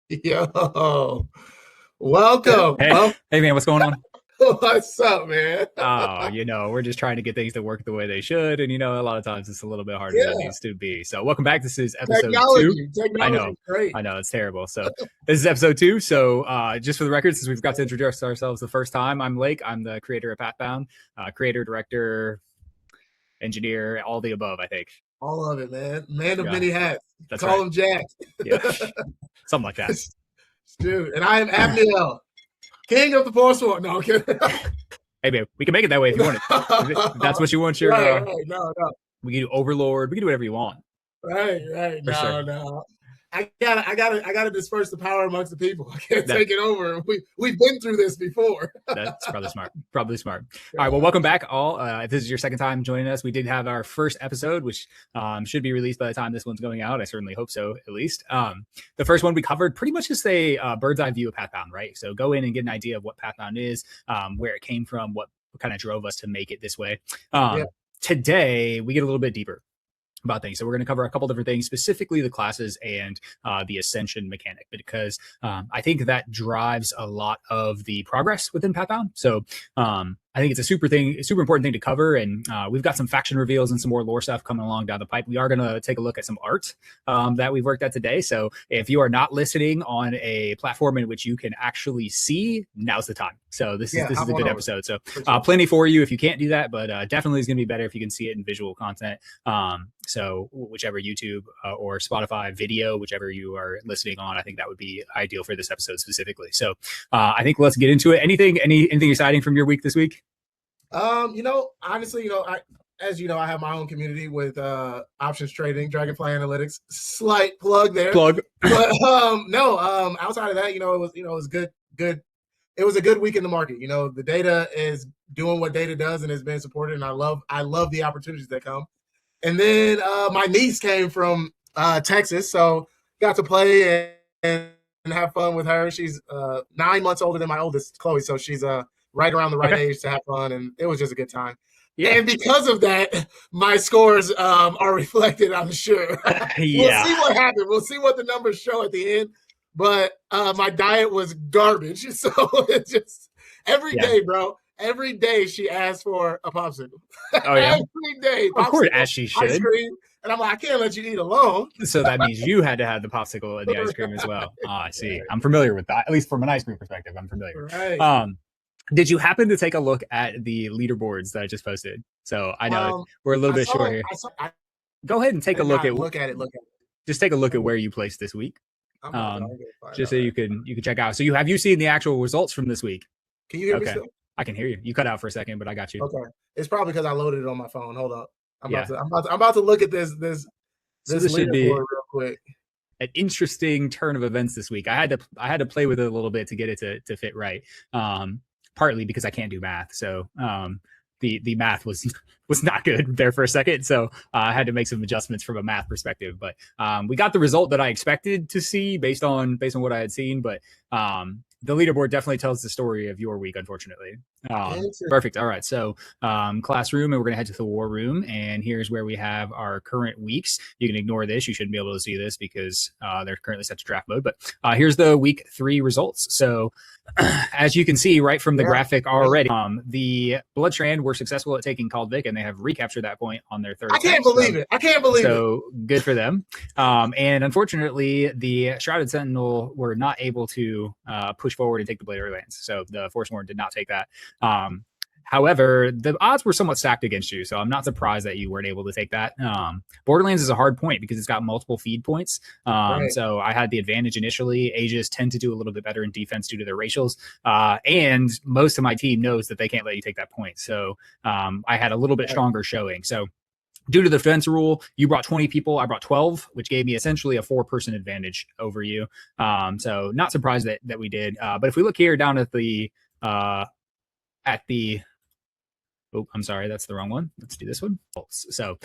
Yo, welcome. Hey, hey man, what's going on? What's up, man? Oh, we're just trying to get things to work the way they should, and a lot of times it's a little bit harder than it Yeah, needs to be. So, welcome back. This is episode two. technology. I Technology know, is great. I know, it's terrible. So, this is episode two. So, just for the record, since we've got to introduce ourselves the first time, I'm Lake. I'm the creator of Pathbound, creator, director, engineer, all the above. I think. All of it, man. Man of Yeah, many hats. that's Call right. him Jack. Yeah, something like that. Dude, and I am Abniel, king of the Forsworn. No, I'm kidding. Hey man, we can make it that way if you want it. If that's what you want. Your right. No, no. we can do Overlord. We can do whatever you want. Right. For No, sure. no. I gotta disperse the power amongst the people. I can't That- take it over. We've been through this before. That's probably smart. Probably smart. All right. Well, welcome back, all. If this is your second time joining us, we did have our first episode, which should be released by the time this one's going out. I certainly hope so, at least. The first one we covered pretty much just a bird's eye view of Pathbound, right? So go in and get an idea of what Pathbound is, where it came from, what kind of drove us to make it this way. Today, we get a little bit deeper about things. So we're going to cover a couple different things, specifically the classes and the Ascension mechanic, because I think that drives a lot of the progress within Pathbound. So I think it's a super important thing to cover. And we've got some faction reveals and some more lore stuff coming along down the pipe. We are going to take a look at some art that we've worked at today. So if you are not listening on a platform in which you can actually see, now's the time. So this is a good episode. So plenty for you if you can't do that, but definitely is going to be better if you can see it in visual content. So whichever YouTube or Spotify video, whichever you are listening on, I think that would be ideal for this episode specifically. So I think let's get into it. Anything exciting from your week this week? Honestly, I have my own community with options trading, Dragonfly Analytics. Slight plug there. But outside of that, it was good. It was a good week in the market. The data is doing what data does and has been supported, and I love the opportunities that come. And then my niece came from Texas, so got to play and have fun with her. She's 9 months older than my oldest, Chloe, so she's right around the right age to have fun, and it was just a good time. Yeah. And because of that, my scores are reflected, I'm sure. We'll see what happens. We'll see what the numbers show at the end. But my diet was garbage. So it's just every day, bro. Every day she asks for a popsicle. Oh, yeah. Every day. Of course, as she should. Ice cream. And I'm like, I can't let you eat alone. So that means you had to have the popsicle and the ice cream as well. Oh, I see. I'm familiar with that. At least from an ice cream perspective, I'm familiar. Right. Did you happen to take a look at the leaderboards that I just posted? So I know we're a little bit short here. Go ahead and take a look at it. Just take a look at where you placed this week. Just so you can check out. So have you seen the actual results from this week? Can you hear me still? I can hear you. You cut out for a second, but I got you. Okay. It's probably because I loaded it on my phone. Hold up. I'm about to look at this should be real quick. An interesting turn of events this week. I had to play with it a little bit to get it to fit right. Partly because I can't do math. So the math was not good there for a second. So I had to make some adjustments from a math perspective. But we got the result that I expected to see based on what I had seen. But the leaderboard definitely tells the story of your week, unfortunately. Perfect. All right. So classroom, and we're going to head to the war room. And here's where we have our current weeks. You can ignore this. You shouldn't be able to see this because they're currently set to draft mode. But here's the week 3 results. So as you can see right from the graphic already, the Bloodstrand were successful at taking Caldvic, and they have recaptured that point on their third. I can't believe it. So good for them. And unfortunately, the Shrouded Sentinel were not able to push forward and take the Blade Lands. So the Forsworn did not take that. However, the odds were somewhat stacked against you, so I'm not surprised that you weren't able to take that. Borderlands is a hard point because it's got multiple feed points. So I had the advantage initially. Aegis tend to do a little bit better in defense due to their racials. And most of my team knows that they can't let you take that point. So I had a little bit stronger showing. So due to the defense rule, you brought 20 people, I brought 12, which gave me essentially a 4-person advantage over you. So not surprised that we did. But if we look here down at the oh, I'm sorry, that's the wrong one. Let's do this one. So,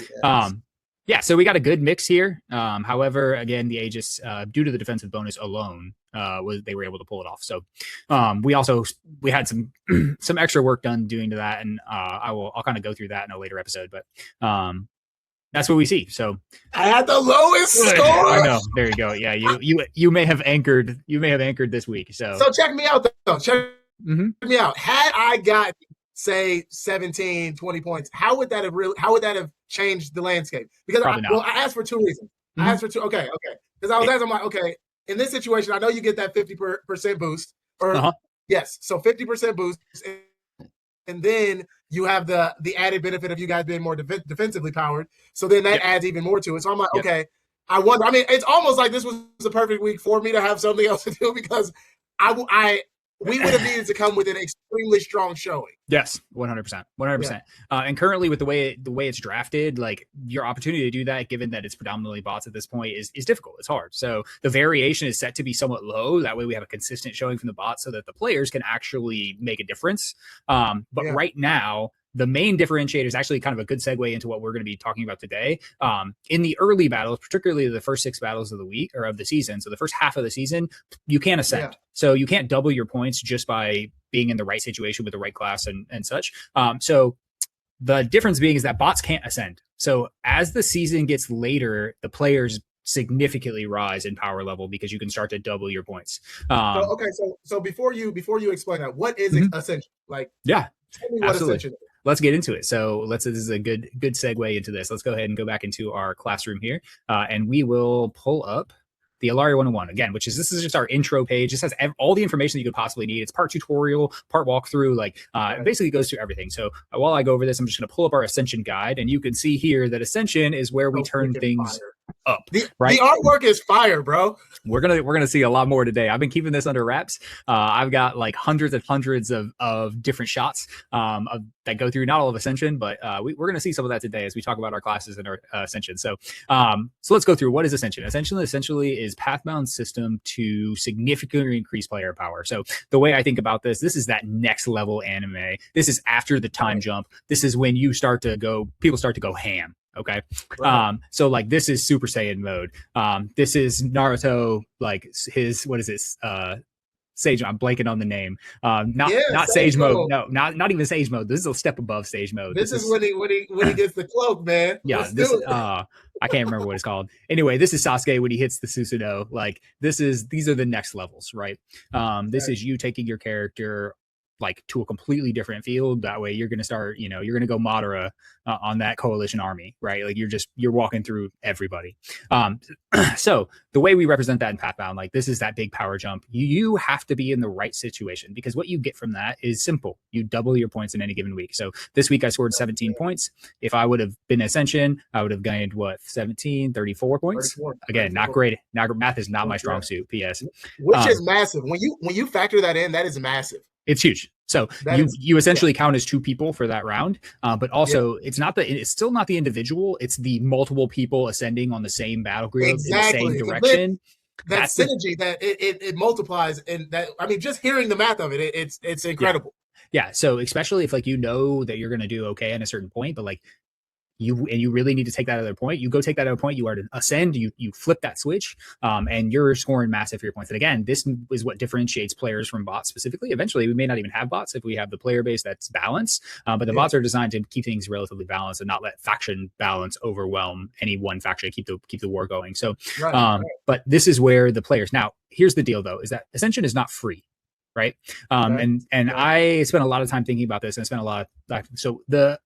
so we got a good mix here. However, again, the Aegis, due to the defensive bonus alone, they were able to pull it off. So, we had some some extra work done doing to that, and I'll kind of go through that in a later episode. But That's what we see. So I had the lowest score. I know. There you go. Yeah, you may have anchored. You may have anchored this week. So check me out though. Check me out. Had I got say 17, 20 points, how would that have changed the landscape? Because I asked for 2 reasons. I asked for 2. Okay. Because I was asking, I'm like, okay, in this situation, I know you get that 50% boost, or yes, so 50% boost, and then you have the added benefit of you guys being more defensively powered. So then that adds even more to it. So I'm like, okay, I wonder. I mean, it's almost like this was a perfect week for me to have something else to do, because we would have needed to come with an extremely strong showing. Yes, 100%, 100%. And currently, with the way it's drafted, like your opportunity to do that, given that it's predominantly bots at this point, is difficult. It's hard. So the variation is set to be somewhat low. That way, we have a consistent showing from the bots, so that the players can actually make a difference. But right now, the main differentiator is actually kind of a good segue into what we're going to be talking about today. In the early battles, particularly the first 6 battles of the week or of the season, so the first half of the season, you can't ascend. So you can't double your points just by being in the right situation with the right class and such. So the difference being is that bots can't ascend. So as the season gets later, the players significantly rise in power level, because you can start to double your points. So before you explain that, what is Ascension? Like, tell me what Ascension is. Let's get into it. So this is a good segue into this. Let's go ahead and go back into our classroom here, and we will pull up the Alaria 101 again, this is just our intro page. This has all the information that you could possibly need. It's part tutorial, part walkthrough, it basically goes through everything. So while I go over this, I'm just going to pull up our Ascension guide, and you can see here that Ascension is where we turn things up. The artwork is fire, bro. We're gonna see a lot more today. I've been keeping this under wraps. I've got like hundreds and hundreds of different shots that go through not all of Ascension, but we're gonna see some of that today as we talk about our classes and our Ascension. So let's go through what is Ascension. Ascension essentially is Pathbound's system to significantly increase player power. So the way I think about this is that next level anime. This is after the time jump. This is when people start to go ham. Okay. Right. So this is Super Saiyan mode. This is Naruto, his, what is this? Sage, I'm blanking on the name. Not Sage mode. No, not even Sage mode. This is a step above Sage mode. This is when he gets the cloak, man. Yeah, I can't remember what it's called. Anyway, this is Sasuke when he hits the Susanoo. These are the next levels, right? This is you taking your character to a completely different field. That way you're going to start, you're going to go Madara on that coalition army, right? You're walking through everybody. So the way we represent that in Pathbound, this is that big power jump. You have to be in the right situation, because what you get from that is simple. You double your points in any given week. So this week I scored 17 points. If I would have been Ascension, I would have gained 34 points. 34. Again, not great. Math is not my strong suit. PS. Which is massive. When you factor that in, that is massive. It's huge. So you essentially count as 2 people for that round, but also it's still not the individual. It's the multiple people ascending on the same battleground in the same direction. That's synergy that it multiplies, and that, I mean, just hearing the math of it, it's incredible. Yeah. So especially if that you're going to do okay at a certain point, but you really need to take that other point. You go take that other point. You are to ascend. You flip that switch, and you're scoring massive for your points. And again, this is what differentiates players from bots specifically. Eventually, we may not even have bots if we have the player base that's balanced. But the bots are designed to keep things relatively balanced and not let faction balance overwhelm any one faction. Keep the war going. So, but this is where the players. Now, here's the deal, though: is that Ascension is not free. Right. I spent a lot of time thinking about this, and I spent a lot of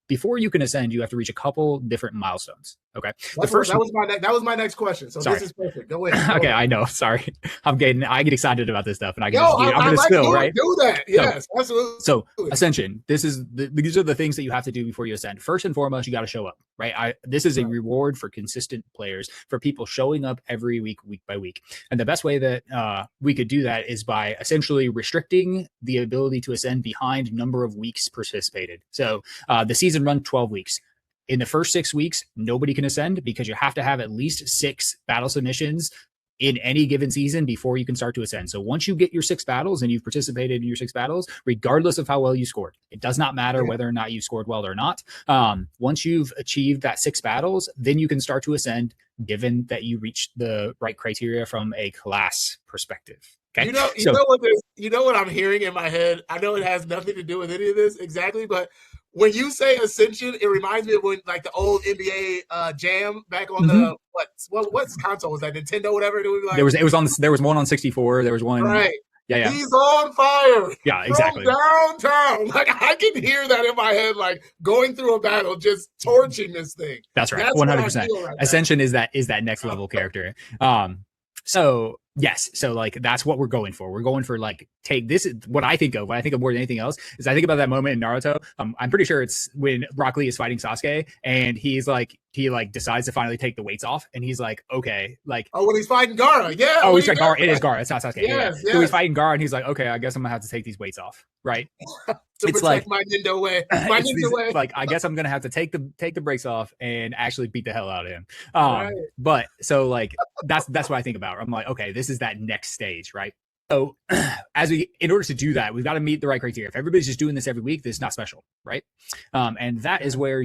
before you can ascend, you have to reach a couple different milestones. Okay. That was my next question. So This is perfect. Go ahead. Okay. I know. Sorry. I get excited about this stuff, and I'm going to spill, right? Do that. Yes, absolutely. So Ascension, these are the things that you have to do before you ascend. First and foremost, you got to show up, right? This is a reward for consistent players, for people showing up every week by week. And the best way that we could do that is by essentially restricting the ability to ascend behind number of weeks participated. So the season run 12 weeks. In the first 6 weeks, nobody can ascend, because you have to have at least 6 battle submissions in any given season before you can start to ascend. So once you get your 6 battles and you've participated in your 6 battles, regardless of how well you scored, it does not matter whether or not you scored well or not. Once you've achieved that 6 battles, then you can start to ascend, given that you reach the right criteria from a class perspective. Okay. You know what I'm hearing in my head? I know it has nothing to do with any of this exactly, but when you say Ascension, it reminds me of when like the old NBA Jam back on Mm-hmm. the what's console was that, Nintendo, whatever. It was like, there was one on 64. There was one. right. Yeah. He's on fire. Yeah, exactly. From downtown. Like I can hear that in my head, like going through a battle, just torching this thing. That's right. 100%. Right Ascension is that next level character. So yes, so like that's what we're going for. We're going for like take this is what I think of when I think of more than anything else is I think about that moment in Naruto. I'm pretty sure it's when Rock Lee is fighting Sasuke and he decides to finally take the weights off and he's like, okay, like when he's fighting Gaara, yeah. Oh, he's fighting Gaara. It is Gaara. It's not Sasuke. Yes. So he's fighting Gaara and he's like, okay, I guess I'm gonna have to take these weights off, right? It's like my ninja way. My ninja way. Like I guess I'm gonna have to take the brakes off and actually beat the hell out of him. Right. But so like that's what I think about. I'm like, okay, this is that next stage, right? So in order to do that, we've got to meet the right criteria. If everybody's just doing this every week, this is not special, right? And that is where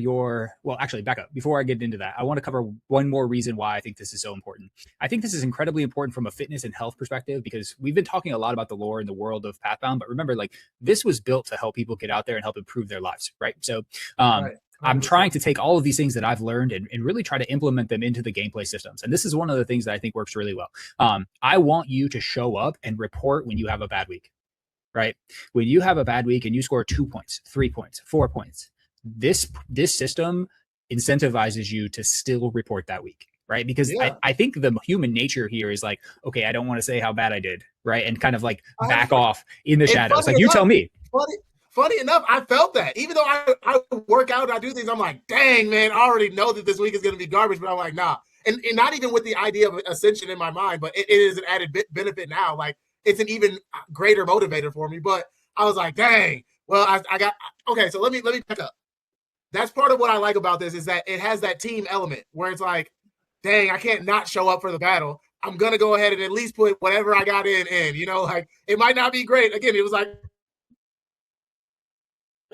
actually back up. Before I get into that, I want to cover one more reason why I think this is so important. I think this is incredibly important from a fitness and health perspective because we've been talking a lot about the lore and the world of Pathbound, but remember, like this was built to help people get out there and help improve their lives, right? So right. I'm trying to take all of these things that I've learned and really try to implement them into the gameplay systems. And this is one of the things that I think works really well. I want you to show up and report when you have a bad week, right? When you have a bad week and you score 2 points, 3 points, 4 points, this system incentivizes you to still report that week, right? Because I think the human nature here is like, okay, I don't want to say how bad I did, right? And kind of like back off in the shadows. Like you tell me. Funny enough, I felt that. Even though I work out and I do things, I'm like, dang, man, I already know that this week is going to be garbage, but I'm like, nah. And not even with the idea of Ascension in my mind, but it is an added benefit now. Like, it's an even greater motivator for me. But I was like, dang, well, I got, okay, so let me pick up. That's part of what I like about this is that it has that team element where it's like, dang, I can't not show up for the battle. I'm going to go ahead and at least put whatever I got in, you know, like it might not be great. Again, it was like,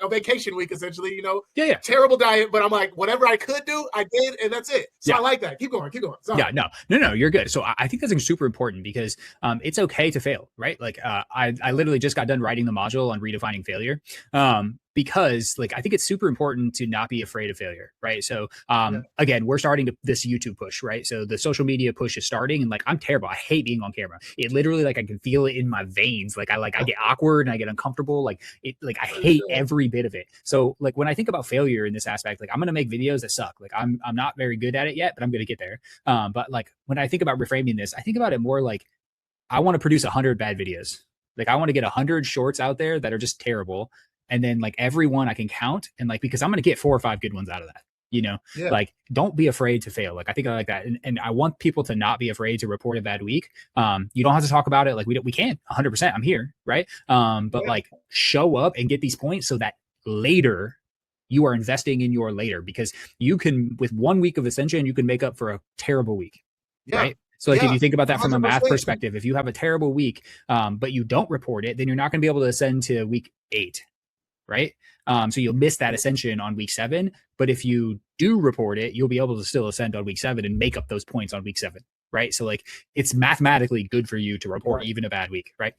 a vacation week, essentially, you know. Yeah. Terrible diet, but I'm like, whatever I could do, I did, and that's it. So I like that. Keep going. Sorry. Yeah, no, you're good. So I think that's super important because it's okay to fail, right? Like I literally just got done writing the module on redefining failure. Because like I think it's super important to not be afraid of failure, right? So again, we're starting this YouTube push, right? So the social media push is starting, and like I'm terrible. I hate being on camera. It literally like I can feel it in my veins. Like I get awkward and I get uncomfortable. Like I hate every bit of it. So like when I think about failure in this aspect, like I'm gonna make videos that suck. Like I'm not very good at it yet, but I'm gonna get there. But like when I think about reframing this, I think about it more like I want to produce 100 bad videos. Like I want to get 100 shorts out there that are just terrible. And then like every one I can count and like, because I'm going to get 4 or 5 good ones out of that, you know, like don't be afraid to fail. Like I think I like that. And I want people to not be afraid to report a bad week. You don't have to talk about it. Like we can 100%. I'm here. Right. But like show up and get these points so that later you are investing in your later, because you can, with 1 week of Ascension, you can make up for a terrible week. Right. So like if you think about that from a math perspective, if you have a terrible week, but you don't report it, then you're not going to be able to ascend to week 8. Right. So you'll miss that Ascension on week 7. But if you do report it, you'll be able to still ascend on week 7 and make up those points on week 7. Right. So like it's mathematically good for you to report even a bad week. Right.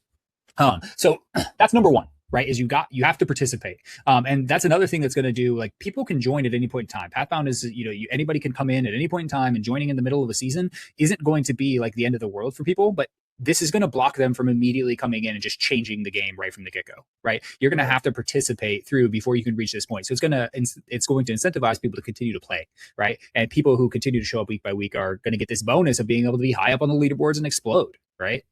So that's number 1. Right. Is you have to participate. And that's another thing that's going to do, like people can join at any point in time. Pathbound is, you know, anybody can come in at any point in time, and joining in the middle of a season isn't going to be like the end of the world for people, but this is going to block them from immediately coming in and just changing the game right from the get-go, right? You're going to have to participate through before you can reach this point. So it's going to incentivize people to continue to play, right? And people who continue to show up week by week are going to get this bonus of being able to be high up on the leaderboards and explode, right?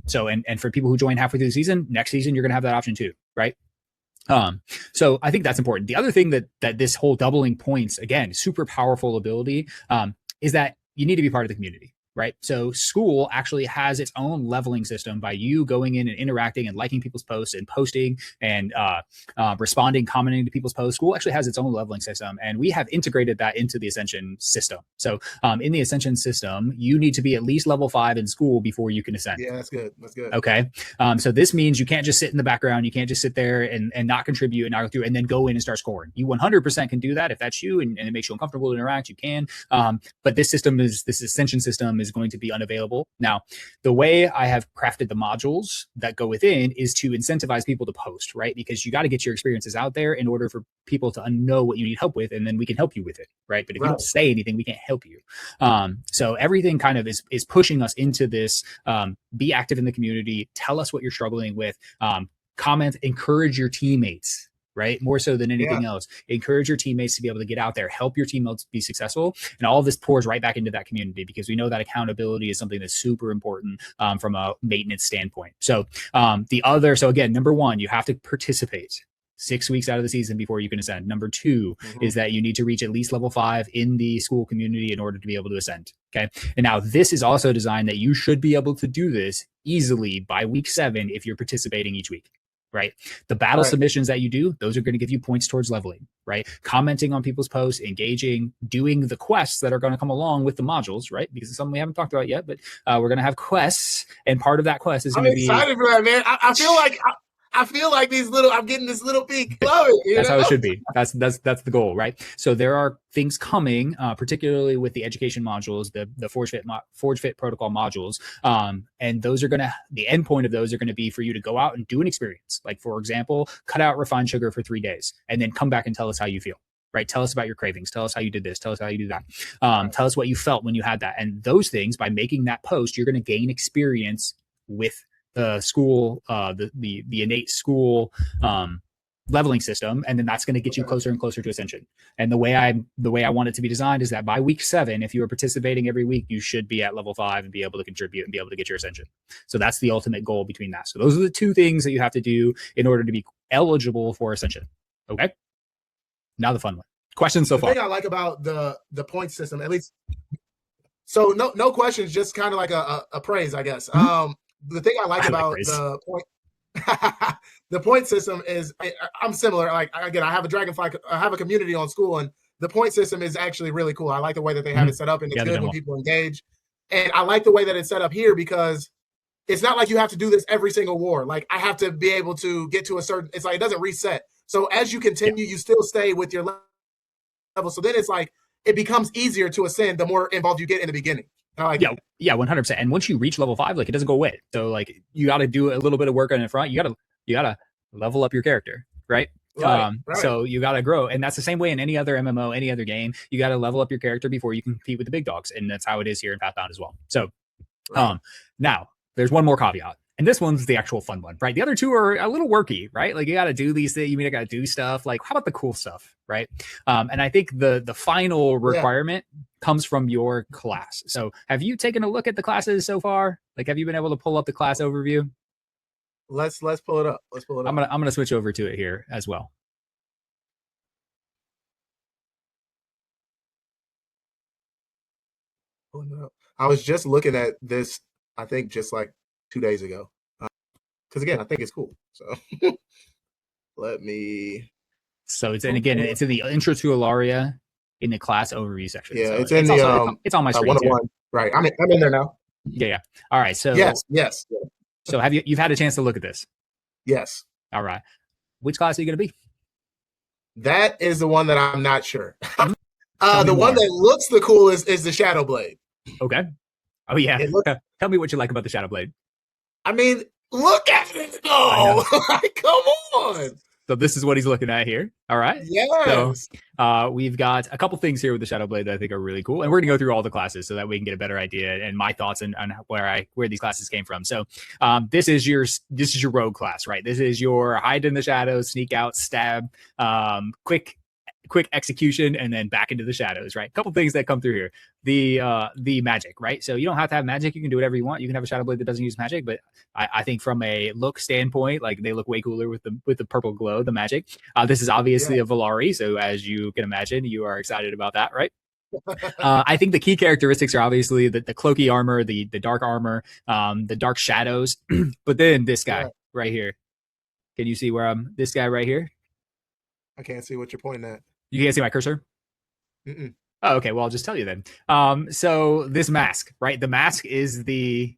So and for people who join halfway through the season, next season you're going to have that option too, right? So I think that's important. The other thing that this whole doubling points, again, super powerful ability, is that you need to be part of the community. Right. So Skool actually has its own leveling system by you going in and interacting and liking people's posts and posting and responding, commenting to people's posts. Skool actually has its own leveling system, and we have integrated that into the Ascension system. So in the Ascension system, you need to be at least level 5 in Skool before you can ascend. Yeah, that's good. That's good. Okay. So this means you can't just sit in the background. You can't just sit there and not contribute and not go through and then go in and start scoring. You 100% can do that if that's you and it makes you uncomfortable to interact. You can. But this Ascension system is going to be unavailable. Now, the way I have crafted the modules that go within is to incentivize people to post, right? Because you got to get your experiences out there in order for people to know what you need help with, and then we can help you with it, right? But if you don't say anything, we can't help you. So everything kind of is pushing us into this, be active in the community, tell us what you're struggling with, comment, encourage your teammates, right? More so than anything else, encourage your teammates to be able to get out there, help your teammates be successful. And all of this pours right back into that community, because we know that accountability is something that's super important from a maintenance standpoint. So so again, number one, you have to participate 6 weeks out of the season before you can ascend. Number two is that you need to reach at least level 5 in the Skool community in order to be able to ascend. Okay. And now this is also designed that you should be able to do this easily by week 7 if you're participating each week. Right. The battle submissions that you do, those are going to give you points towards leveling, right? Commenting on people's posts, engaging, doing the quests that are going to come along with the modules, right? Because it's something we haven't talked about yet, but we're going to have quests. And part of that quest is going to be. I'm excited for that, man. I feel like I'm getting this little peek. Love it. That's how it should be. That's the goal, right? So there are things coming, particularly with the education modules, the Forge Fit protocol modules, and those are the end point of those are going to be for you to go out and do an experience. Like, for example, cut out refined sugar for 3 days, and then come back and tell us how you feel. Right. Tell us about your cravings. Tell us how you did this. Tell us how you do that. Tell us what you felt when you had that. And those things, by making that post, you're going to gain experience with the Skool, the innate Skool leveling system, and then that's going to get you closer and closer to Ascension. And the way I want it to be designed is that by week 7, if you are participating every week, you should be at level 5 and be able to contribute and be able to get your Ascension. So that's the ultimate goal between that. So those are the 2 things that you have to do in order to be eligible for Ascension. Okay. Now the fun one. Questions so far? The thing I like about the point system, at least, so no questions, just kind of like a praise, I guess. The thing I like about the point, the point system is I'm similar. Like, again, I have a community on Skool, and the point system is actually really cool. I like the way that they have it set up, and it's good when people engage. And I like the way that it's set up here, because it's not like you have to do this every single war. Like, I have to be able to get to a certain, it's like, it doesn't reset. So as you continue, you still stay with your level. So then it's like, it becomes easier to ascend the more involved you get in the beginning. Yeah, 100%. And once you reach level 5, like, it doesn't go away. So like, you got to do a little bit of work on the front. You got to level up your character, right? So you got to grow. And that's the same way in any other MMO, any other game. You got to level up your character before you can compete with the big dogs. And that's how it is here in Pathbound as well. So now there's one more caveat. And this one's the actual fun one, right? The other 2 are a little worky, right? Like, you got to do these things. I got to do stuff. Like, how about the cool stuff, right? And I think the final requirement comes from your class. So have you taken a look at the classes so far? Like, have you been able to pull up the class overview? Let's pull it up. I'm gonna switch over to it here as well. I was just looking at this, I think, just like 2 days ago. Because again, I think it's cool. So let me. So it's in the Intro to Ilaria in the class overview section. Yeah, so it's in it's on my screen. 101. Right. I'm in there now. Yeah. All right. So yes. So you've had a chance to look at this? Yes. All right. Which class are you going to be? That is the one that I'm not sure. The one that looks the coolest is the Shadow Blade. Okay. Oh yeah. Tell me what you like about the Shadow Blade. I mean, look at it go! Come on. So this is what he's looking at here. All right. Yes. So we've got a couple things here with the Shadow Blade that I think are really cool, and we're gonna go through all the classes so that we can get a better idea and my thoughts on where these classes came from. So this is your rogue class, right? This is your hide in the shadows, sneak out, stab, quick execution, and then back into the shadows, right? A couple things that come through here. The magic, right? So you don't have to have magic. You can do whatever you want. You can have a Shadow Blade that doesn't use magic, but I think from a look standpoint, like, they look way cooler with the purple glow, the magic. This is obviously a Valari, so as you can imagine, you are excited about that, right? I think the key characteristics are obviously the cloaky armor, the dark armor, the dark shadows, but then this guy right here. Can you see where I'm? This guy right here. I can't see what you're pointing at. You can't see my cursor? Mm-mm. Oh, okay. Well, I'll just tell you then. So this mask, right? The mask is the.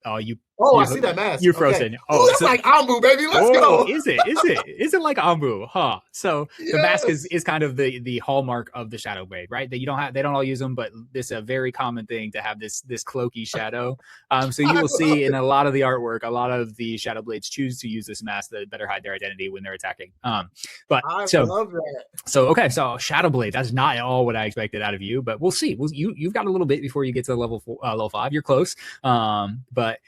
Oh, you Oh, I see that mask. You're Okay. frozen. Oh, that's like Ambu, baby. Let's go. Is it? Is it like Ambu? Huh. So the mask Yes. is kind of the hallmark of the Shadow Blade, right? That they don't all use them, but this is a very common thing to have this cloaky shadow. So you will see in a lot of the artwork, a lot of the Shadow Blades choose to use this mask to better hide their identity when they're attacking. But I so love that. so okay, so Shadow Blade, that's not at all what I expected out of you, but we'll see. You've got a little bit before you get to level 5. You're close, but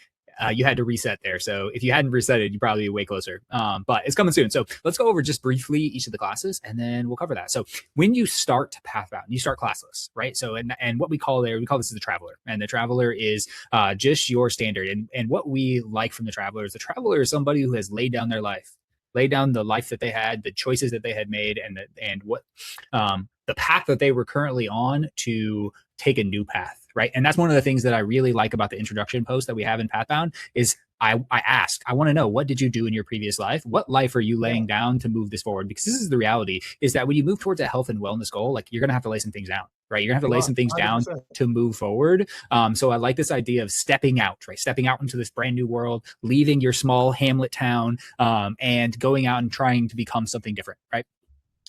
you had to reset there. So if you hadn't resetted, you'd probably be way closer. But it's coming soon. So let's go over just briefly each of the classes, and then we'll cover that. So when you start Pathbound, you start classless, right? So and what we call this is the Traveler, and the Traveler is just your standard. And what we like from the Traveler is somebody who has laid down their life. Lay down the life that they had, the choices that they had made, and what the path that they were currently on to take a new path, right? And that's one of the things that I really like about the introduction post that we have in Pathbound is I want to know, what did you do in your previous life? What life are you laying down to move this forward? Because this is the reality, is that when you move towards a health and wellness goal, like you're going to have to lay some things down, right? You're going to have to lay some things 100%. Down to move forward. So I like this idea of stepping out, right? Stepping out into this brand new world, leaving your small hamlet town, and going out and trying to become something different, right?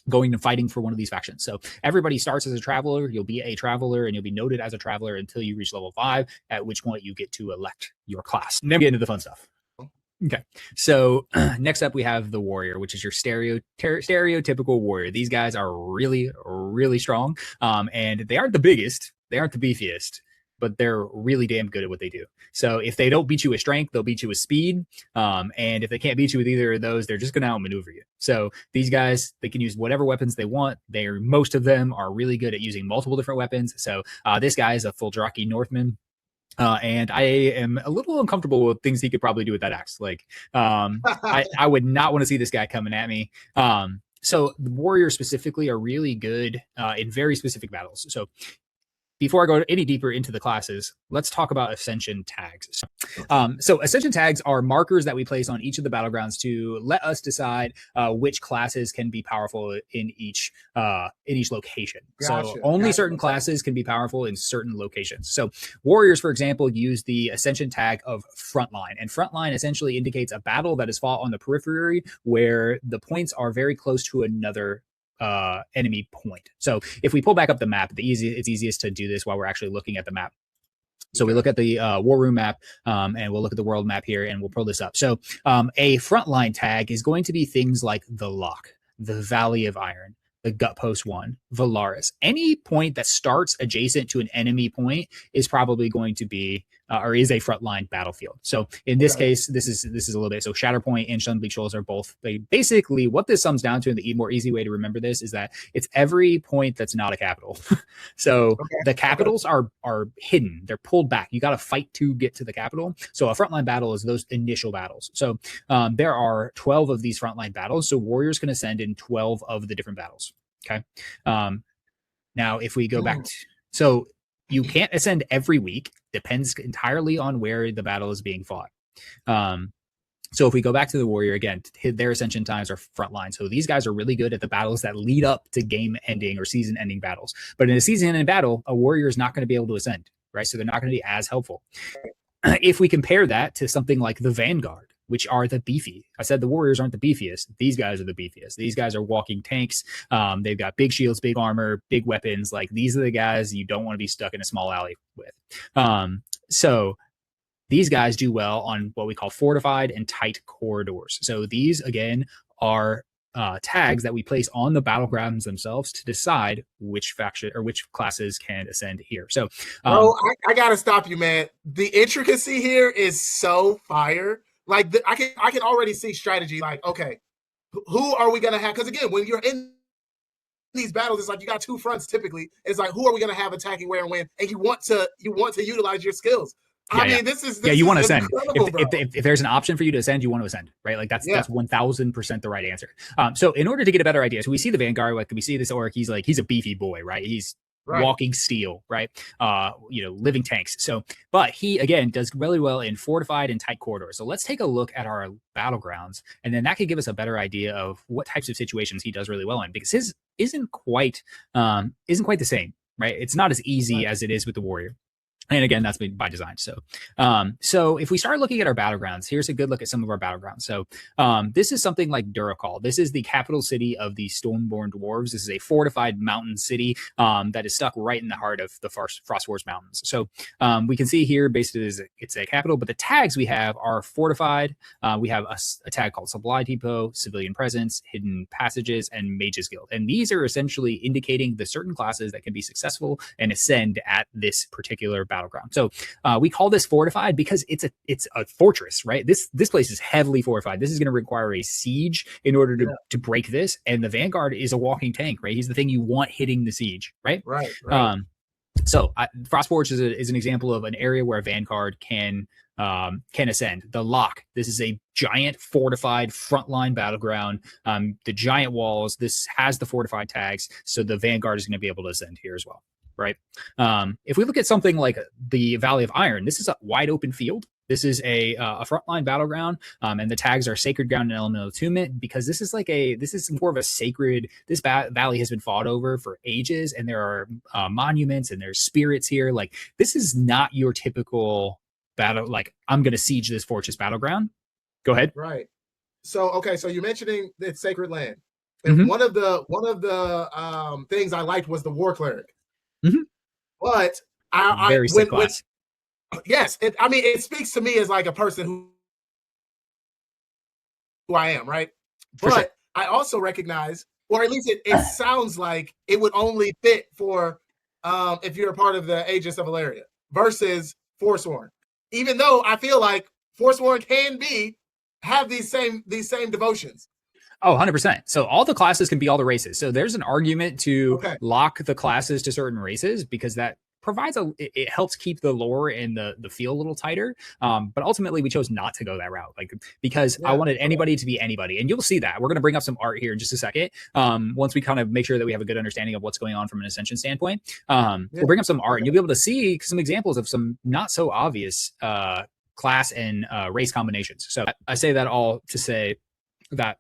Going and fighting for one of these factions. So everybody starts as a Traveler. You'll be a Traveler and you'll be noted as a Traveler until you reach level 5, at which point you get to elect your class. And then we get into the fun stuff. Okay. So next up we have the Warrior, which is your stereotypical Warrior. These guys are really, really strong. And they aren't the biggest. They aren't the beefiest, but they're really damn good at what they do. So if they don't beat you with strength, they'll beat you with speed. And if they can't beat you with either of those, they're just going to outmaneuver you. So these guys, they can use whatever weapons they want. Most of them are really good at using multiple different weapons. So this guy is a full Draki Northman. And I am a little uncomfortable with things he could probably do with that axe. Like, I would not want to see this guy coming at me. So the Warriors specifically are really good in very specific battles. So before I go any deeper into the classes, let's talk about Ascension tags. So Ascension tags are markers that we place on each of the battlegrounds to let us decide which classes can be powerful in each location. So only certain classes can be powerful in certain locations. So Warriors, for example, use the Ascension tag of Frontline, and Frontline essentially indicates a battle that is fought on the periphery where the points are very close to another enemy point. So if we pull back up the map, it's easiest to do this while we're actually looking at the map. So we look at the war room map, and we'll look at the world map here, and we'll pull this up. So a Frontline tag is going to be things like the Lock, the Valley of Iron, the Gut Post 1, Valaris. Any point that starts adjacent to an enemy point is probably going to be or is a frontline battlefield. So in this case, this is a little bit. So Shatterpoint and Stunbleak Shoals are both basically what this sums down to. And the more easy way to remember this is that it's every point that's not a capital. So the capitals are hidden. They're pulled back. You got to fight to get to the capital. So a frontline battle is those initial battles. So there are 12 of these frontline battles. So warriors can ascend in 12 of the different battles. Okay. Now, if we go back to, so you can't ascend every week. Depends entirely on where the battle is being fought. So if we go back to the warrior again, their ascension times are frontline. So these guys are really good at the battles that lead up to game ending or season ending battles. But in a season ending battle, a warrior is not going to be able to ascend, right? So they're not going to be as helpful. If we compare that to something like the Vanguard, which are the beefy. I said the warriors aren't the beefiest. These guys are the beefiest. These guys are walking tanks. They've got big shields, big armor, big weapons. Like these are the guys you don't want to be stuck in a small alley with. So these guys do well on what we call fortified and tight corridors. So these, again, are tags that we place on the battlegrounds themselves to decide which faction or which classes can ascend here. So, I gotta stop you, man. The intricacy here is so fire. Like I can already see strategy. Like, okay, who are we gonna have? Because again, when you're in these battles, it's like you got two fronts. Typically, it's like who are we gonna have attacking where and when, and you want to utilize your skills. I mean, this is you want to ascend. If there's an option for you to ascend, you want to ascend, right? Like that's 1000% the right answer. So in order to get a better idea, so we see the Vanguard, like we see this orc, he's a beefy boy, right? He's walking steel, right? Living tanks. So, but he again does really well in fortified and tight corridors. So let's take a look at our battlegrounds, and then that could give us a better idea of what types of situations he does really well in, because his isn't quite the same, right? It's not as easy as it is with the warrior. And again, that's by design. So if we start looking at our battlegrounds, here's a good look at some of our battlegrounds. So this is something like Duracall. This is the capital city of the Stormborn Dwarves. This is a fortified mountain city that is stuck right in the heart of the Frost Wars Mountains. So we can see here, basically, it's a capital, but the tags we have are fortified. We have a tag called Supply Depot, Civilian Presence, Hidden Passages, and Mages Guild. And these are essentially indicating the certain classes that can be successful and ascend at this particular battleground. So we call this fortified because it's a fortress, right? This place is heavily fortified. This is going to require a siege in order to break this. And the Vanguard is a walking tank, right? He's the thing you want hitting the siege, right? Right. So Frostforge is an example of an area where a Vanguard can ascend. The Lock, this is a giant fortified frontline battleground. The giant walls, this has the fortified tags, so the Vanguard is going to be able to ascend here as well, right? If we look at something like the Valley of Iron, this is a wide open field. This is a frontline battleground, and the tags are Sacred Ground and Elemental Attunement, because this is more of a sacred. This valley has been fought over for ages, and there are monuments and there's spirits here. Like, this is not your typical battle. Like, I'm going to siege this fortress battleground. Go ahead. Right. So okay, so you're mentioning it's sacred land, and one of the things I liked was the War Cleric. But yes, it speaks to me as like a person who I am, right? But sure. I also recognize, or at least it sounds like it would only fit for if you're a part of the Aegis of Valeria versus Forsworn. Even though I feel like Forsworn can have these same devotions. Oh, 100%. So all the classes can be all the races. So there's an argument to lock the classes to certain races, because that provides it helps keep the lore and the feel a little tighter. But ultimately we chose not to go that route, because I wanted anybody to be anybody. And you'll see that. We're going to bring up some art here in just a second. Once we kind of make sure that we have a good understanding of what's going on from an Ascension standpoint, we'll bring up some art and you'll be able to see some examples of some not so obvious class and race combinations. So I say that all to say that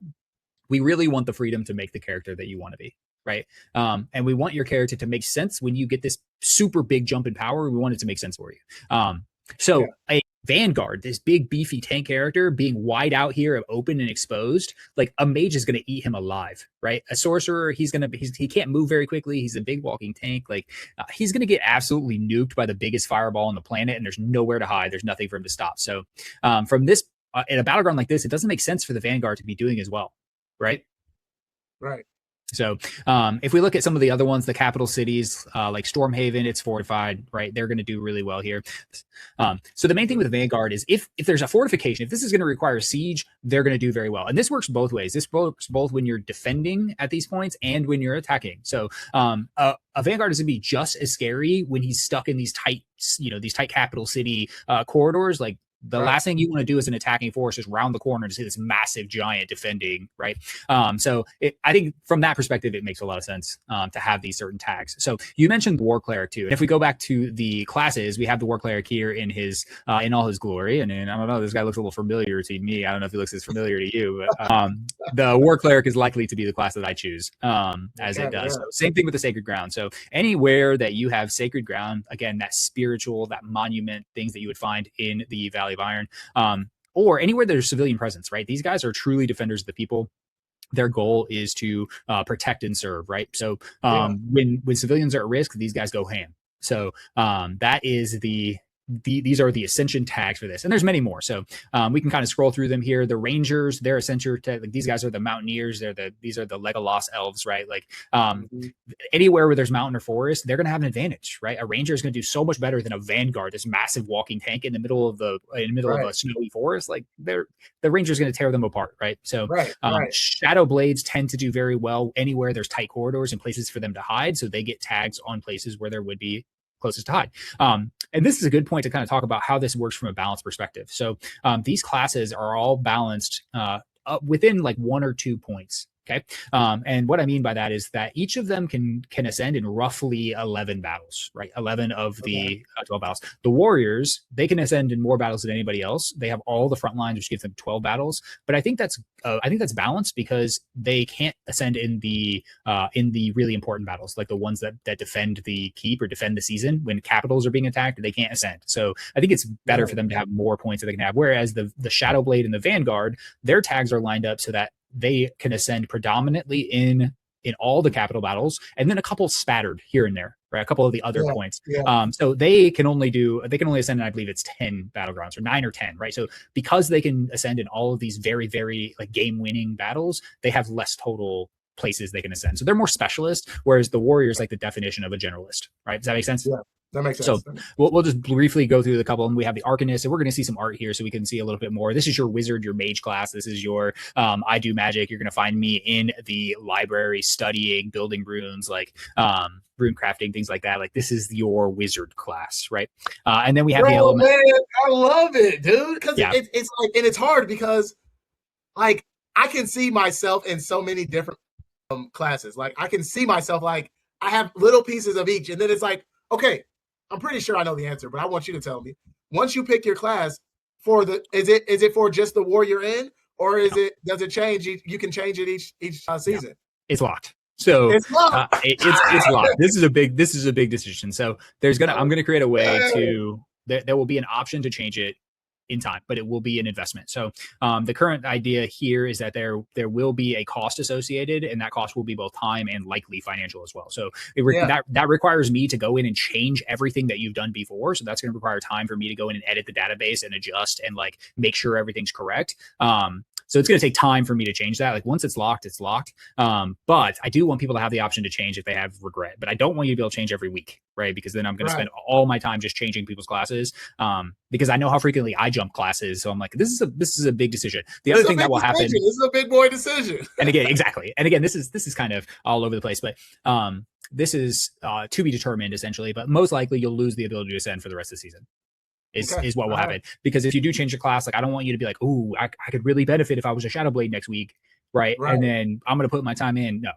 we really want the freedom to make the character that you want to be, right? And we want your character to make sense when you get this super big jump in power. We want it to make sense for you. A Vanguard, this big beefy tank character being wide out here, open and exposed, like a mage is going to eat him alive, right? A sorcerer, he can't move very quickly. He's a big walking tank. Like he's going to get absolutely nuked by the biggest fireball on the planet, and there's nowhere to hide. There's nothing for him to stop. So from this, in a battleground like this, it doesn't make sense for the Vanguard to be doing as well. Right. So if we look at some of the other ones, the capital cities like Stormhaven, it's fortified, right? They're going to do really well here. So the main thing with the Vanguard is if there's a fortification, if this is going to require siege, they're going to do very well. And this works both ways. This works both when you're defending at these points and when you're attacking. So a Vanguard is going to be just as scary when he's stuck in these tight capital city corridors. Like, the last thing you want to do as an attacking force is round the corner to see this massive giant defending, right? So I think from that perspective, it makes a lot of sense to have these certain tags. So you mentioned War Cleric too. And if we go back to the classes, we have the War Cleric here in his in all his glory. And I don't know, this guy looks a little familiar to me. I don't know if he looks as familiar to you, but the War Cleric is likely to be the class that I choose as it does. So same thing with the Sacred Ground. So anywhere that you have Sacred Ground, again, that spiritual, that monument, things that you would find in the Valley of Iron, or anywhere there's civilian presence, right? These guys are truly defenders of the people. Their goal is to protect and serve, right? So when civilians are at risk, these guys go ham. So that is these are the Ascension tags for this, and there's many more. So we can kind of scroll through them here. The Rangers, they're Ascension tag. Like, these guys are the Mountaineers. These are the Legolas elves, right? Like anywhere where there's mountain or forest, they're going to have an advantage, right? A Ranger is going to do so much better than a Vanguard, this massive walking tank in the middle of of a snowy forest. Like the Ranger is going to tear them apart, right? So Shadow Blades tend to do very well anywhere there's tight corridors and places for them to hide. So they get tags on places where there would be closest to hide. And this is a good point to kind of talk about how this works from a balance perspective. So these classes are all balanced within like 1 or 2 points. Okay. And what I mean by that is that each of them can ascend in roughly 11 battles, right? 11 of the 12 battles. The warriors, they can ascend in more battles than anybody else. They have all the front lines, which gives them 12 battles. But I think that's balanced because they can't ascend in the really important battles, like the ones that defend the keep or defend the season. When capitals are being attacked, they can't ascend. So I think it's better for them to have more points that they can have. Whereas the Shadowblade and the Vanguard, their tags are lined up so that they can ascend predominantly in all the capital battles, and then a couple spattered here and there, right? A couple of the other points. So they can only ascend in, I believe it's 10 battlegrounds, or 9 or 10, right? So because they can ascend in all of these very, very like game-winning battles, they have less total places they can ascend. So they're more specialist, whereas the warriors like the definition of a generalist, right? Does that make sense? Yeah. That makes sense. So we'll just briefly go through the couple, and we have the Arcanist, and we're going to see some art here so we can see a little bit more. This is your wizard, your mage class. This is your I do magic. You're going to find me in the library studying, building runes, like rune crafting, things like that. Like this is your wizard class, right? And then we have the element. Man, I love it, dude. Because it's like, and it's hard because like I can see myself in so many different classes. Like I can see myself like I have little pieces of each, and then it's like, okay, I'm pretty sure I know the answer, but I want you to tell me. Once you pick your class, is it for just the warrior in, or does it change? You can change it each season. It's locked. So it's locked. It's locked. This is a big decision. So I'm gonna create a way to there will be an option to change it in time, but it will be an investment. So the current idea here is that there will be a cost associated, and that cost will be both time and likely financial as well. So that requires me to go in and change everything that you've done before. So that's going to require time for me to go in and edit the database and adjust and like make sure everything's correct. So it's going to take time for me to change that. Like once it's locked, it's locked. But I do want people to have the option to change if they have regret. But I don't want you to be able to change every week, right? Because then I'm going to spend all my time just changing people's classes. Because I know how frequently I jump classes. So I'm like, this is a big decision. The other thing that will happen. This is a big boy decision. And again, exactly. And again, this is kind of all over the place. But this is to be determined essentially. But most likely you'll lose the ability to ascend for the rest of the season. Is what will happen. Because if you do change your class, like I don't want you to be like, oh, I could really benefit if I was a Shadowblade next week, right? And then I'm going to put my time in. No,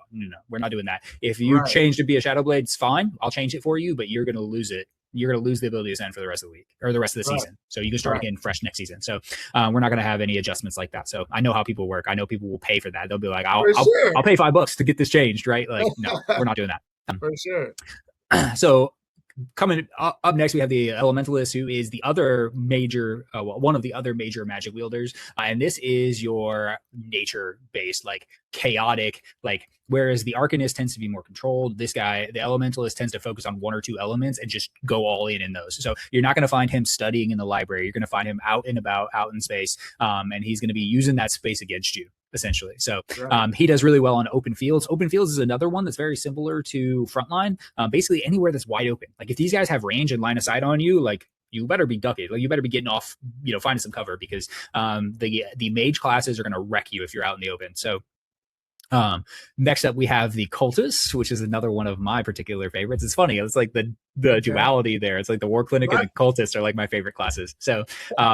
we're not doing that. If you change to be a Shadowblade, it's fine. I'll change it for you, but you're going to lose it. You're going to lose the ability to ascend for the rest of the week or the rest of the season. So you can start again fresh next season. So we're not going to have any adjustments like that. So I know how people work. I know people will pay for that. They'll be like, I'll pay $5 to get this changed, right? Like, no, we're not doing that. For sure. So coming up next, we have the Elementalist, who is the other major, one of the other major magic wielders. And this is your nature-based, like chaotic, like whereas the Arcanist tends to be more controlled. This guy, the Elementalist, tends to focus on one or two elements and just go all in those. So you're not going to find him studying in the library. You're going to find him out and about, out in space, and he's going to be using that space against you, essentially. So he does really well on open fields. Open fields is another one that's very similar to Frontline. Basically anywhere that's wide open. Like if these guys have range and line of sight on you, like you better be ducking. Like you better be getting off, finding some cover, because the mage classes are going to wreck you if you're out in the open. So next up we have the Cultist, which is another one of my particular favorites. It's funny, it's like the duality there. It's like the War Clinic and the Cultist are like my favorite classes. So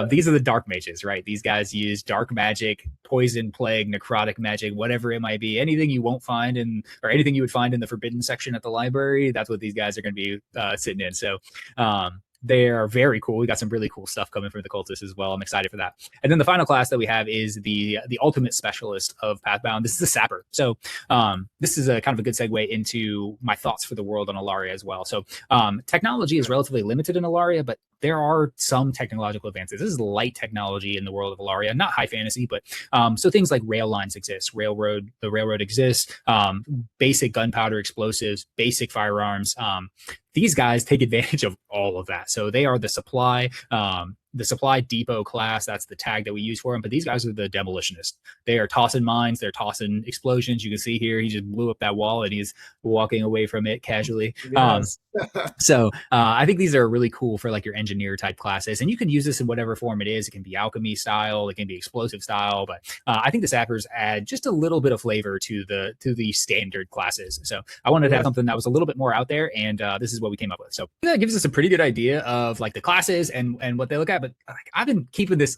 these are the dark mages, right? These guys use dark magic, poison, plague, necrotic magic, whatever it might be. Anything you won't find or anything you would find in the forbidden section at the library, that's what these guys are going to be sitting in. So they are very cool. We got some really cool stuff coming from the Cultists as well. I'm excited for that. And then the final class that we have is the ultimate specialist of Pathbound. This is the Sapper. So this is a kind of a good segue into my thoughts for the world on Alaria as well. So technology is relatively limited in Alaria, but there are some technological advances. This is light technology in the world of Alaria, not high fantasy, but so things like rail lines exist. The railroad exists. Basic gunpowder explosives, basic firearms. These guys take advantage of all of that. So they are the supply depot class. That's the tag that we use for them. But these guys are the demolitionists. They are tossing mines. They're tossing explosions. You can see here, he just blew up that wall and he's walking away from it casually. Yes. So I think these are really cool for like your engineer type classes. And you can use this in whatever form it is. It can be alchemy style. It can be explosive style. But I think the Sappers add just a little bit of flavor to the standard classes. So I wanted to have something that was a little bit more out there. And this is what we came up with. So that gives us a pretty good idea of like the classes and what they look at. But I've been keeping this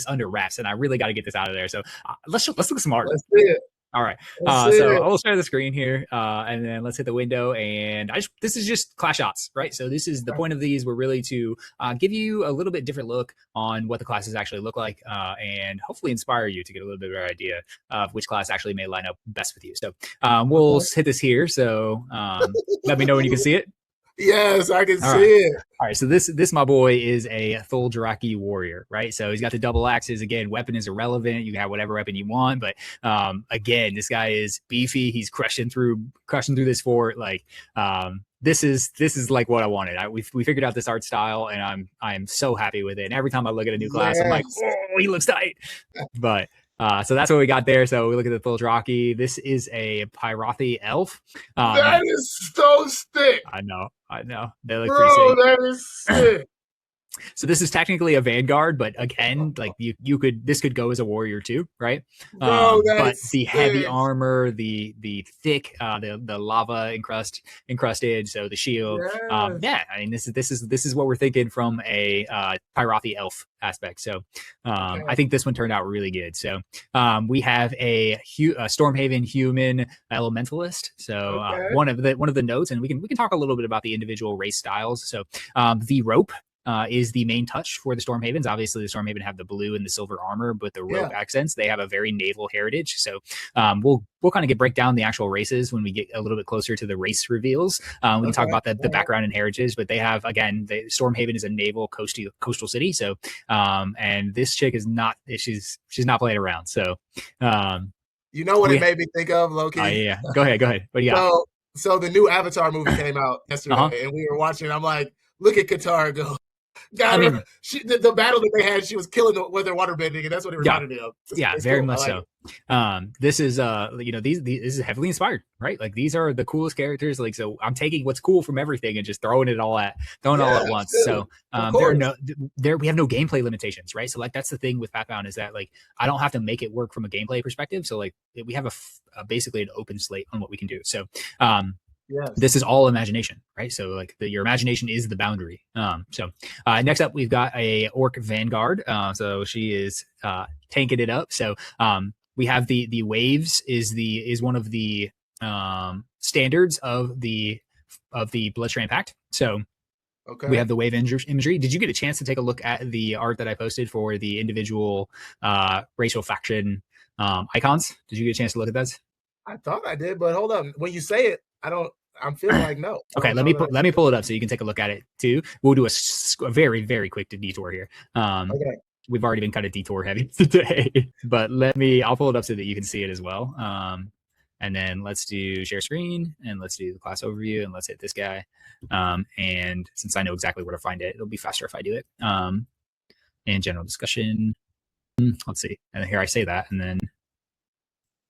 under wraps, and I really got to get this out of there. So let's look smart. Let's see it. All right. That's So it. I will share the screen here, and then let's hit the window. And this is just class shots, right? So this is the point of these. We're really to give you a little bit different look on what the classes actually look like, and hopefully inspire you to get a little bit better idea of which class actually may line up best with you. So we'll hit this here. So let me know when you can see it. Yes, I can All see right. it. All right, so this my boy is a Thuldraki warrior, right? So he's got the double axes. Again, weapon is irrelevant. You can have whatever weapon you want, but again, this guy is beefy. He's crushing through this fort. Like this is like what I wanted. We figured out this art style, and I'm so happy with it. And every time I look at a new class, I'm like, oh, he looks tight. But so that's what we got there. So we look at the Thuldraki. This is a Pyrothi elf. That is so sick. I know. They look Bro, pretty sick. that is sick. So this is technically a Vanguard, but again, like this could go as a warrior too, right? Bro, but the heavy sick. armor, the thick, the lava encrusted, so the shield, Yes. yeah. I mean, this is what we're thinking from a Pyrothi elf aspect. So I think this one turned out really good. So we have a Stormhaven human elementalist. So one of the notes, and we can talk a little bit about the individual race styles. So the rope is the main touch for the Stormhavens. Obviously, the Stormhaven have the blue and the silver armor, but the rope accents, they have a very naval heritage. So we'll kind of break down the actual races when we get a little bit closer to the race reveals. We can talk about the background and heritage, but they have, again, the Stormhaven is a naval coastal city. So and this chick is not, she's not playing around. So you know what it made me think of, low-key? Yeah. Go ahead. What do you got? So the new Avatar movie came out yesterday, and we were watching. I'm like, look at Katara go. Got her. The battle that they had, she was killing with her water bending, and that's what it reminded me of. It's very cool. much so. This is these this is heavily inspired, right? Like these are the coolest characters. Like, so I'm taking what's cool from everything and just throwing it all at once. So we have no gameplay limitations, right? So like that's the thing with Pathbound is that like I don't have to make it work from a gameplay perspective. So like we have basically an open slate on what we can do. So this is all imagination, right? So like your imagination is the boundary. So next up, we've got a Orc Vanguard. So she is tanking it up. So we have the waves is one of the standards of the Bloodstrand Pact. So we have the wave imagery. Did you get a chance to take a look at the art that I posted for the individual racial faction icons? Did you get a chance to look at those? I thought I did, but hold on. When you say it, I'm feeling like no. Okay, let me pull it up so you can take a look at it too. We'll do a very, very quick detour here. We've already been kind of detour heavy today, but I'll pull it up so that you can see it as well. And then let's do share screen, and let's do the class overview, and let's hit this guy. And since I know exactly where to find it, it'll be faster if I do it. And general discussion. Let's see. And here I say that, and then it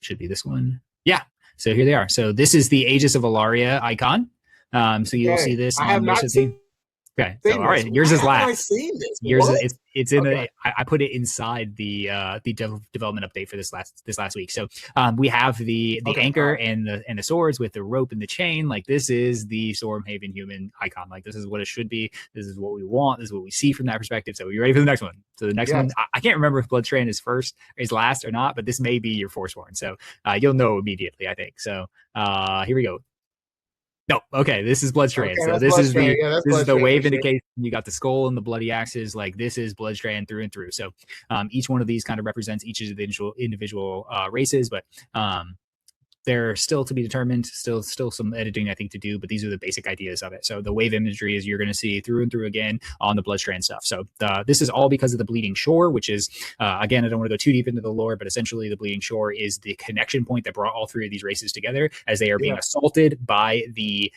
should be this one. Yeah. So here they are. So this is the Aegis of Alaria icon. So you'll see this. I have not seen. Okay. So, all right. Yours is last. I've seen this. Yours it's in I put it inside the development update for this last week. So we have the anchor and the swords with the rope and the chain. Like this is the Stormhaven human icon. Like this is what it should be. This is what we want. This is what we see from that perspective. So you ready for the next one? So the next one, I can't remember if Bloodstrand is last or not, but this may be your Forsworn. So you'll know immediately, I think. So here we go. No, okay, this is Bloodstrand. So this is the wave indication. You got the skull and the bloody axes. Like this is Bloodstrand through and through. So each one of these kind of represents each of the individual races, but they're still to be determined. Still some editing I think to do, but these are the basic ideas of it. So the wave imagery is you're going to see through and through again on the Bloodstrand stuff. So this is all because of the Bleeding Shore, which is again, I don't want to go too deep into the lore, but essentially the Bleeding Shore is the connection point that brought all three of these races together as they are being assaulted by the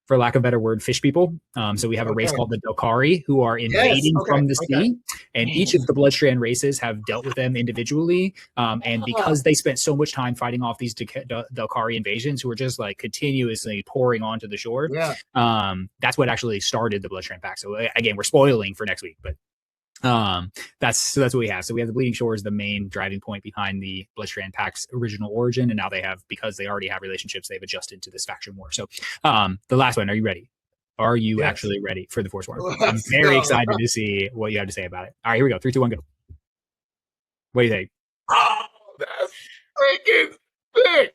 for lack of a better word, fish people. So we have a race called the Dokari who are invading from the sea, and each of the Bloodstrand races have dealt with them individually. And because they spent so much time fighting off these Dokari invasions who were just like continuously pouring onto the shore, that's what actually started the Bloodstrand Pact. So again, we're spoiling for next week, but that's what we have. So we have the Bleeding Shore as the main driving point behind the Bloodstrand Pact's original origin, and now because they already have relationships, they've adjusted to this faction war. So the last one, are you ready? Are you actually ready for the Forsworn? I'm very excited to see what you have to say about it. All right, here we go. 3, 2, 1, go. What do you think? Oh, that's freaking sick.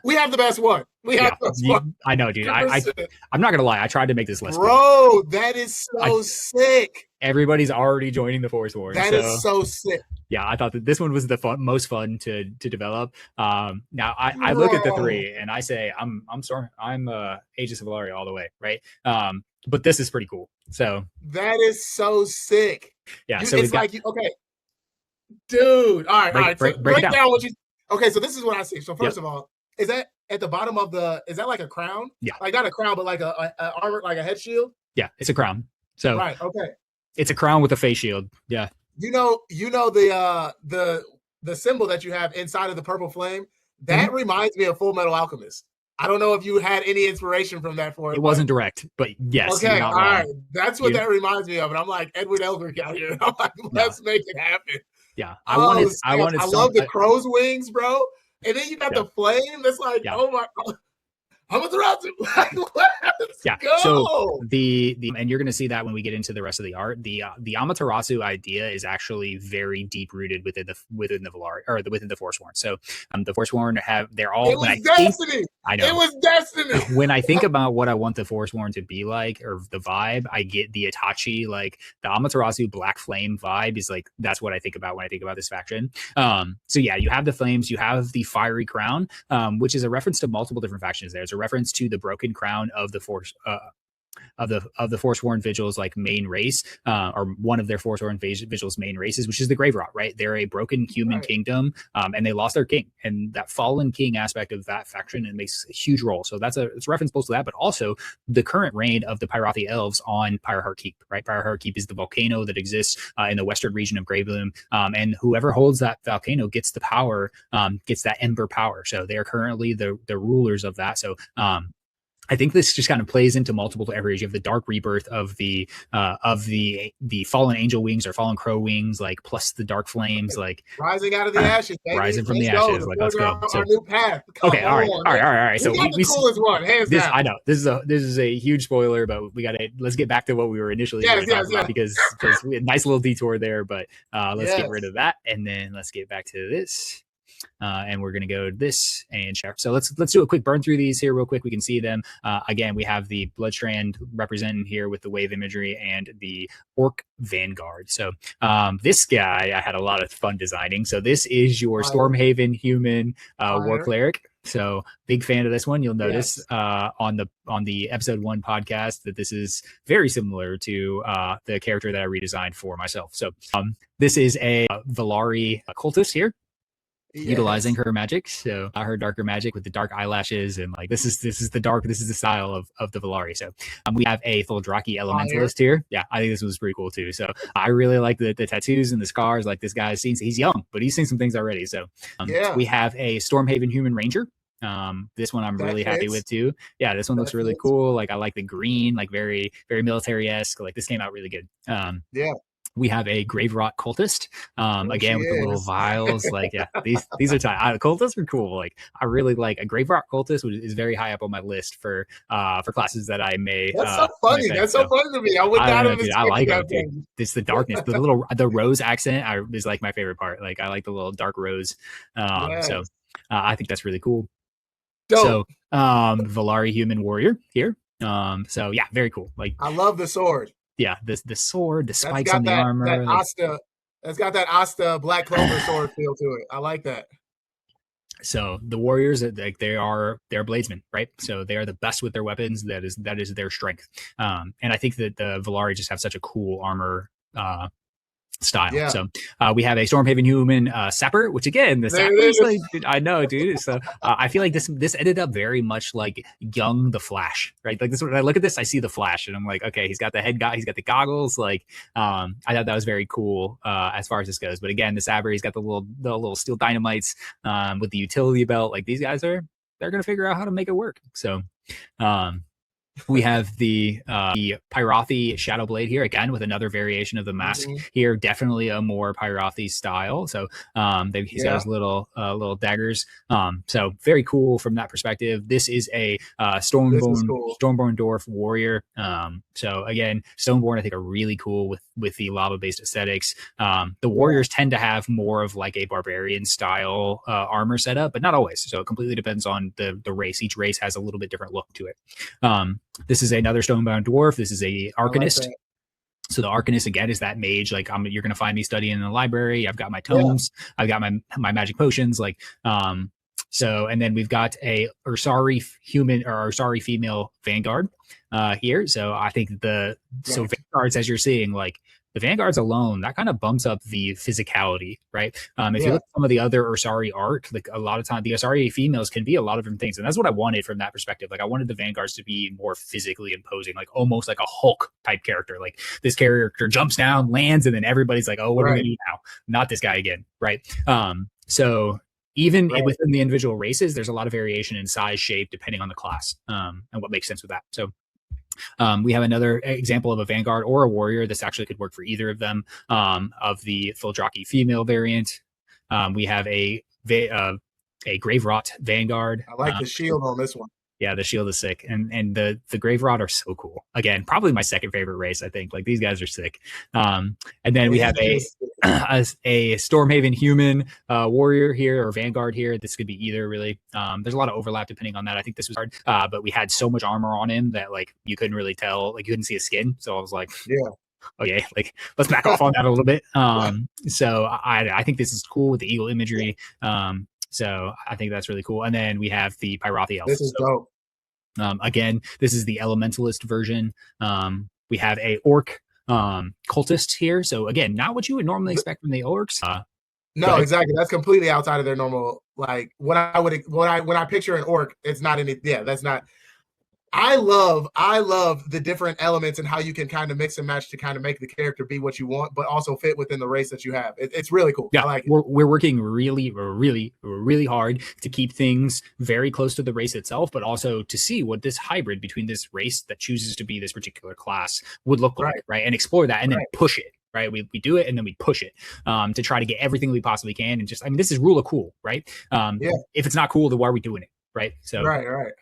We have the best one. We have the best one. I know, dude. I'm not gonna lie. I tried to make this list, bro. That is so sick. Everybody's already joining the Forsworn. That is so sick. Yeah, I thought that this one was the most fun to develop. Now I look at the three and I say I'm Aegis of Valaria all the way, right? But this is pretty cool. So that is so sick. Yeah, so it's like okay, dude. All right. Break down what you. Okay, so this is what I see. So first of all, is that at the bottom of is that like a crown? Yeah, like not a crown, but like a armor, like a head shield. Yeah, it's a crown. So right, okay. It's a crown with a face shield. Yeah. You know the symbol that you have inside of the purple flame. That reminds me of Full Metal Alchemist. I don't know if you had any inspiration from that for it. It wasn't direct, but yes. Okay, all right. That's what that reminds me of. And I'm like Edward Elric out here. I'm like, let's make it happen. Yeah, I wanted. I love the crow's wings, bro. And then you got the flame. That's like, oh my God. Yeah. Go. So the and you're going to see that when we get into the rest of the art. The Amaterasu idea is actually very deep rooted within the Valaria or within the Forsworn. So the Forsworn they're all. It was destiny. I know it was destiny. When I think about what I want the Forsworn to be like or the vibe, I get the Itachi, like the Amaterasu Black Flame vibe is like that's what I think about when I think about this faction. So yeah, you have the flames, you have the fiery crown, which is a reference to multiple different factions. There's a reference to the broken crown of the Forsworn Vigils like main race, or one of their Forsworn Vigils main races, which is the Grave Rot, right? They're a broken human kingdom, and they lost their king, and that fallen king aspect of that faction and makes a huge role. So it's a reference both to that, but also the current reign of the Pyrothi elves on Pyreheart Keep, right? Pyreheart Keep is the volcano that exists in the western region of Graveloom, and whoever holds that volcano gets the power, gets that ember power. So they are currently the rulers of that. So I think this just kind of plays into multiple areas. You have the dark rebirth of the fallen angel wings or fallen crow wings, like plus the dark flames, like rising out of the ashes, baby. Rising from the ashes. Like let's go. So, our new path. Okay, all right. So we the coolest one, hands down. I know this is a huge spoiler, but let's get back to what we were initially talking about because we had a nice little detour there. But let's get rid of that, and then let's get back to this. And we're going to go to this and share. So let's do a quick burn through these here real quick. We can see them. Again, we have the Bloodstrand represented here with the wave imagery and the Orc Vanguard. So this guy I had a lot of fun designing. So this is your Stormhaven human War Cleric. So big fan of this one. You'll notice on the episode 1 podcast that this is very similar to the character that I redesigned for myself. So this is a Valari cultist here. Utilizing her magic, so her darker magic with the dark eyelashes, and like this is the style of the Valari. So we have a Thuldraki Elementalist here. Yeah, I think this was pretty cool too. So I really like the tattoos and the scars. Like this guy's he's young, but he's seen some things already. So we have a Stormhaven Human Ranger. This one I'm really happy with too. Yeah, this one looks really cool. Like I like the green, like very very military-esque. Like this came out really good. We have a Grave Rot Cultist, again with the little vials. Like, yeah, these are tight. Cultists are cool. Like, I really like a Grave Rot Cultist, which is very high up on my list for classes that I may. That's so funny. That's so funny to me. I would not have I like it, dude. It's the darkness, the rose accent is like my favorite part. Like, I like the little dark rose. So I think that's really cool. Dope. So, Valari Human Warrior here. So yeah, very cool. Like, I love the sword. Yeah, the sword, the spikes on the armor. That's got that Asta Black Clover sword feel to it. I like that. So the warriors, like they're bladesmen, right? So they are the best with their weapons. That is their strength. And I think that the Valari just have such a cool armor style. Yeah. So we have a Stormhaven Human Sapper, which again, the Sapper is like, dude, I know, dude. So I feel like this ended up very much like Young the Flash, right? Like this, when I look at this, I see the Flash, and I'm like, okay, he's got the head guy, he's got the goggles. Like, I thought that was very cool as far as this goes. But again, the Sapper, he's got the little steel dynamites with the utility belt. Like these guys they're gonna figure out how to make it work. So. We have the Pyrothi Shadow Blade here again with another variation of the mask here. Definitely a more Pyrothi style. So he's got his little daggers. So very cool from that perspective. This is a Stormborn Dwarf Warrior. So again, Stoneborn I think are really cool with with the lava based aesthetics. The warriors tend to have more of like a barbarian style armor setup, but not always. So it completely depends on the race. Each race has a little bit different look to it. This is another stonebound dwarf. This is a Arcanist. So the Arcanist, again, is that mage. Like, you're going to find me studying in the library. I've got my tomes. I've got my magic potions. Like, so, and then we've got a Ursari human or Ursari female Vanguard here. So I think so Vanguards, as you're seeing, like the Vanguards alone, that kind of bumps up the physicality, right? If you look at some of the other Ursari art, like a lot of time, the Ursari females can be a lot of different things. And that's what I wanted from that perspective. Like I wanted the Vanguards to be more physically imposing, like almost like a Hulk type character. Like this character jumps down, lands, and then everybody's like, oh, what are we going to do now? Not this guy again, right? So even within the individual races, there's a lot of variation in size, shape, depending on the class, and what makes sense with that. So we have another example of a Vanguard or a Warrior. This actually could work for either of them. Of the Fildraki female variant, we have a Grave-Rot Vanguard. I like the shield on this one. Yeah, the shield is sick, and the Grave-Rot are so cool. Again, probably my second favorite race. I think like these guys are sick. And then we have a Stormhaven human warrior here or Vanguard here. This could be either really. There's a lot of overlap depending on that. I think this was hard, but we had so much armor on him that like you couldn't really tell. Like you couldn't see his skin. So I was like, okay, like let's back off on that a little bit. So I think this is cool with the eagle imagery. So I think that's really cool. And then we have the Pyrothi elf. This is dope. Again, this is the Elementalist version. We have a orc cultist here. So again, not what you would normally expect from the orcs. No, exactly. That's completely outside of their normal. Like when I picture an orc, it's not any. Yeah, that's not. I love the different elements and how you can kind of mix and match to kind of make the character be what you want, but also fit within the race that you have. It's really cool. Yeah, I like it. We're working really hard to keep things very close to the race itself, but also to see what this hybrid between this race that chooses to be this particular class would look like, right? And explore that and then push it. Right, we do it and then we push it to try to get everything we possibly can. And just, I mean, this is rule of cool, right? If it's not cool, then why are we doing it, right? So right.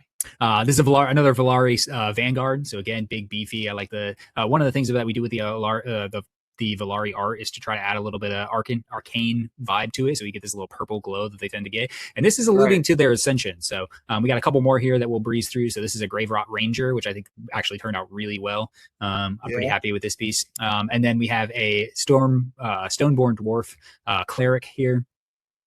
This is another Valari Vanguard. So again, big beefy. I like the one of the things that we do with the Valari art is to try to add a little bit of arcane vibe to it, so we get this little purple glow that they tend to get. And this is alluding to their Ascension. So we got a couple more here that we'll breeze through. So this is a Grave-Rot Ranger, which I think actually turned out really well. I'm pretty happy with this piece. And then we have a Stoneborn Dwarf Cleric here,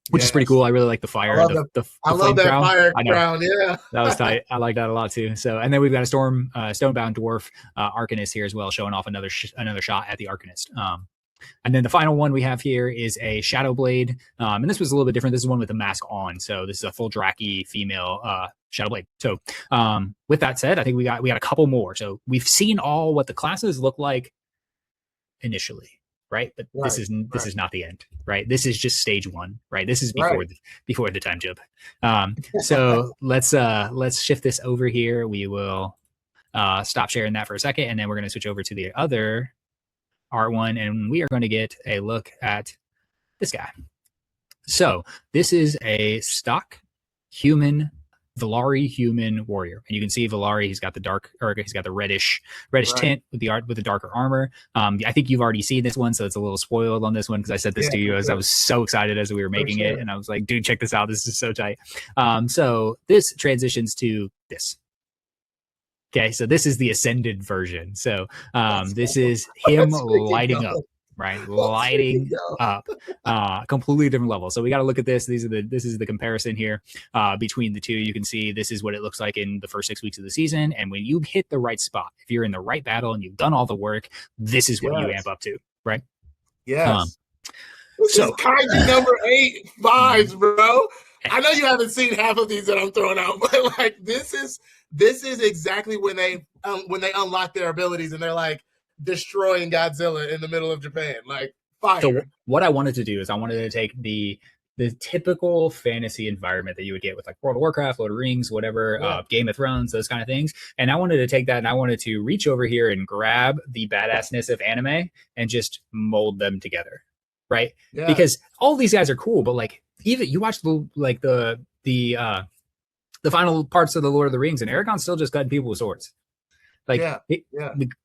which is pretty cool. I really like the fire. I love that fire crown. Yeah, that was tight. I like that a lot too. So, and then we've got a Stonebound Dwarf Arcanist here as well, showing off another shot at the Arcanist. And then the final one we have here is a Shadow Blade, and this was a little bit different. This is one with a mask on. So this is a full Draki female Shadow Blade. So with that said, I think we got a couple more. So we've seen all what the classes look like initially. Right, but this is not the end. Right, this is just stage one. Right, this is before the time jump. So let's shift this over here. We will stop sharing that for a second, and then we're going to switch over to the other art one, and we are going to get a look at this guy. So this is a stock human Valari human warrior, and you can see Valari. He's got the reddish tint with the darker armor. I think you've already seen this one, so it's a little spoiled on this one because I said this to you as I was so excited as we were making it, and I was like, dude, check this out. This is so tight. So this transitions to this. Okay, so this is the ascended version. So this is him lighting up. Right, lighting up, completely different level. So we got to look at this. This is the comparison here between the two. You can see this is what it looks like in the first 6 weeks of the season, and when you hit the right spot, if you're in the right battle and you've done all the work, this is what you amp up to, right? Yes. This is Kaiji number 8 vibes, bro. I know you haven't seen half of these that I'm throwing out, but like this is exactly when they unlock their abilities and they're like destroying Godzilla in the middle of Japan, like fire. So what I wanted to do is I wanted to take the typical fantasy environment that you would get with like World of Warcraft, Lord of the Rings, whatever, Game of Thrones, those kind of things. And I wanted to take that and I wanted to reach over here and grab the badassness of anime and just mold them together, right? Yeah. Because all these guys are cool, but like even you watch the final parts of the Lord of the Rings, and Aragorn's still just cutting people with swords. Like Yeah.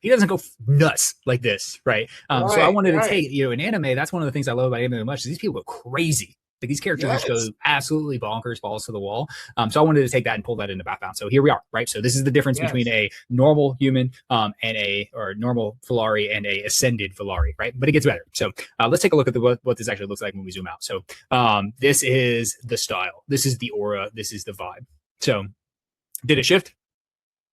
he doesn't go nuts like this, right? So I wanted to Right. take, in anime, that's one of the things I love about anime much is these people go crazy. Like these characters just go absolutely bonkers, balls to the wall. So I wanted to take that and pull that into Pathbound. So here we are, right? So this is the difference between a normal human or normal Valari and a ascended Valari, right? But it gets better. So let's take a look at what this actually looks like when we zoom out. So this is the style. This is the aura. This is the vibe. So did it shift?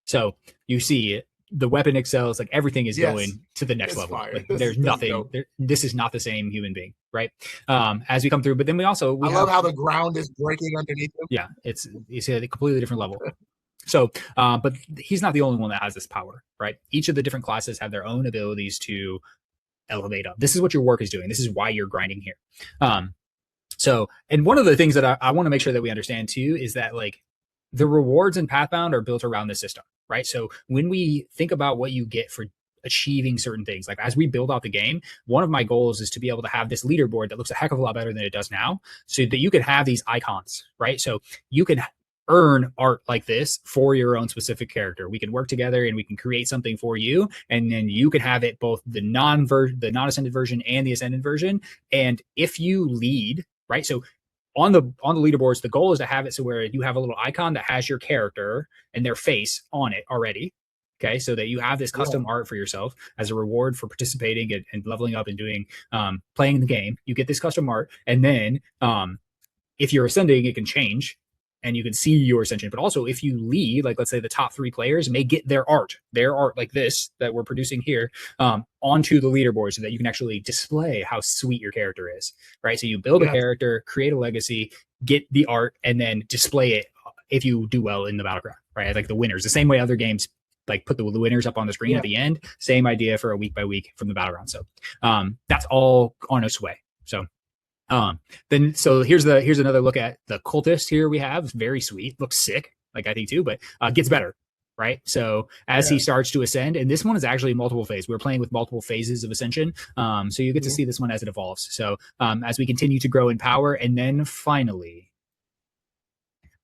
So you see the weapon excels, like everything is going to the next level. Like, there's nothing. This is not the same human being, right? As we come through, but then we I love how the ground is breaking underneath him. Yeah, it's a completely different level. So, but he's not the only one that has this power, right? Each of the different classes have their own abilities to elevate up. This is what your work is doing. This is why you're grinding here. So, and one of the things that I want to make sure that we understand too is that like the rewards in Pathbound are built around this system, right? So when we think about what you get for achieving certain things, like as we build out the game, one of my goals is to be able to have this leaderboard that looks a heck of a lot better than it does now, so that you can have these icons, right? So you can earn art like this for your own specific character. We can work together and we can create something for you, and then you can have it both the non-ascended version and the ascended version. And if you lead, right? So on the leaderboards, the goal is to have it so where you have a little icon that has your character and their face on it already. Okay, so that you have this custom art for yourself as a reward for participating and leveling up and doing playing the game. You get this custom art, and then if you're ascending, it can change, and you can see your ascension. But also, if you lead, like let's say the top 3 players may get their art like this that we're producing here onto the leaderboard, so that you can actually display how sweet your character is, right? So you build a character, create a legacy, get the art, and then display it if you do well in the battleground, right? Like the winners, the same way other games like put the winners up on the screen at the end. Same idea for a week by week from the battleground. So that's all on its way. So so here's another look at the cultist here we have. It's very sweet, looks sick, like I think too, but gets better, right? So as he starts to ascend, and this one is actually multiple phase. We're playing with multiple phases of ascension. So you get to see this one as it evolves. So as we continue to grow in power, and then finally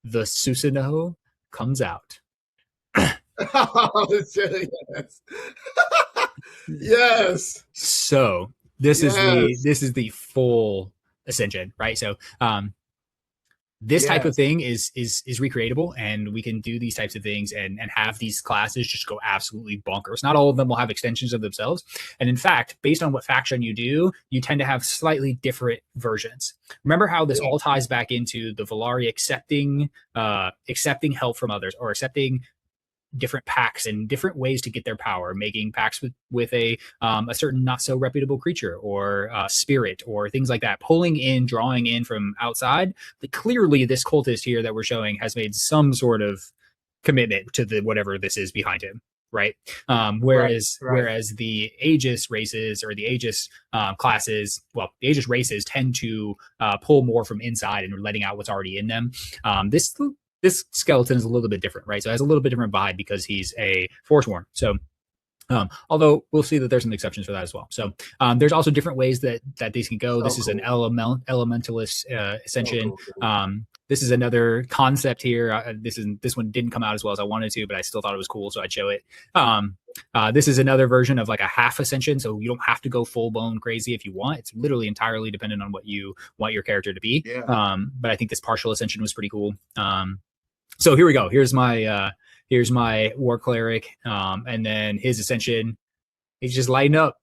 the Susanoo comes out. Yes. So this is the full ascension, right? So this type of thing is recreatable, and we can do these types of things and have these classes just go absolutely bonkers. Not all of them will have extensions of themselves, and in fact, based on what faction you do, you tend to have slightly different versions. Remember how this all ties back into the Valari accepting help from others, or accepting different packs and different ways to get their power, making packs with a certain not so reputable creature or spirit or things like that, drawing in from outside. But clearly this cultist here that we're showing has made some sort of commitment to the whatever this is behind him, right? Whereas the Aegis races or the Aegis classes, well, the Aegis races tend to pull more from inside and letting out what's already in them. This skeleton is a little bit different, right? So it has a little bit different vibe because he's a Forsworn. So although we'll see that there's some exceptions for that as well. So there's also different ways that these can go. This is an Elementalist Ascension. This is another concept here. This one didn't come out as well as I wanted to, but I still thought it was cool, so I'd show it. This is another version of like a half ascension, so you don't have to go full blown crazy if you want. It's literally entirely dependent on what you want your character to be. But I think this partial ascension was pretty cool. So here we go. Here's my war cleric, and then his ascension. He's just lighting up.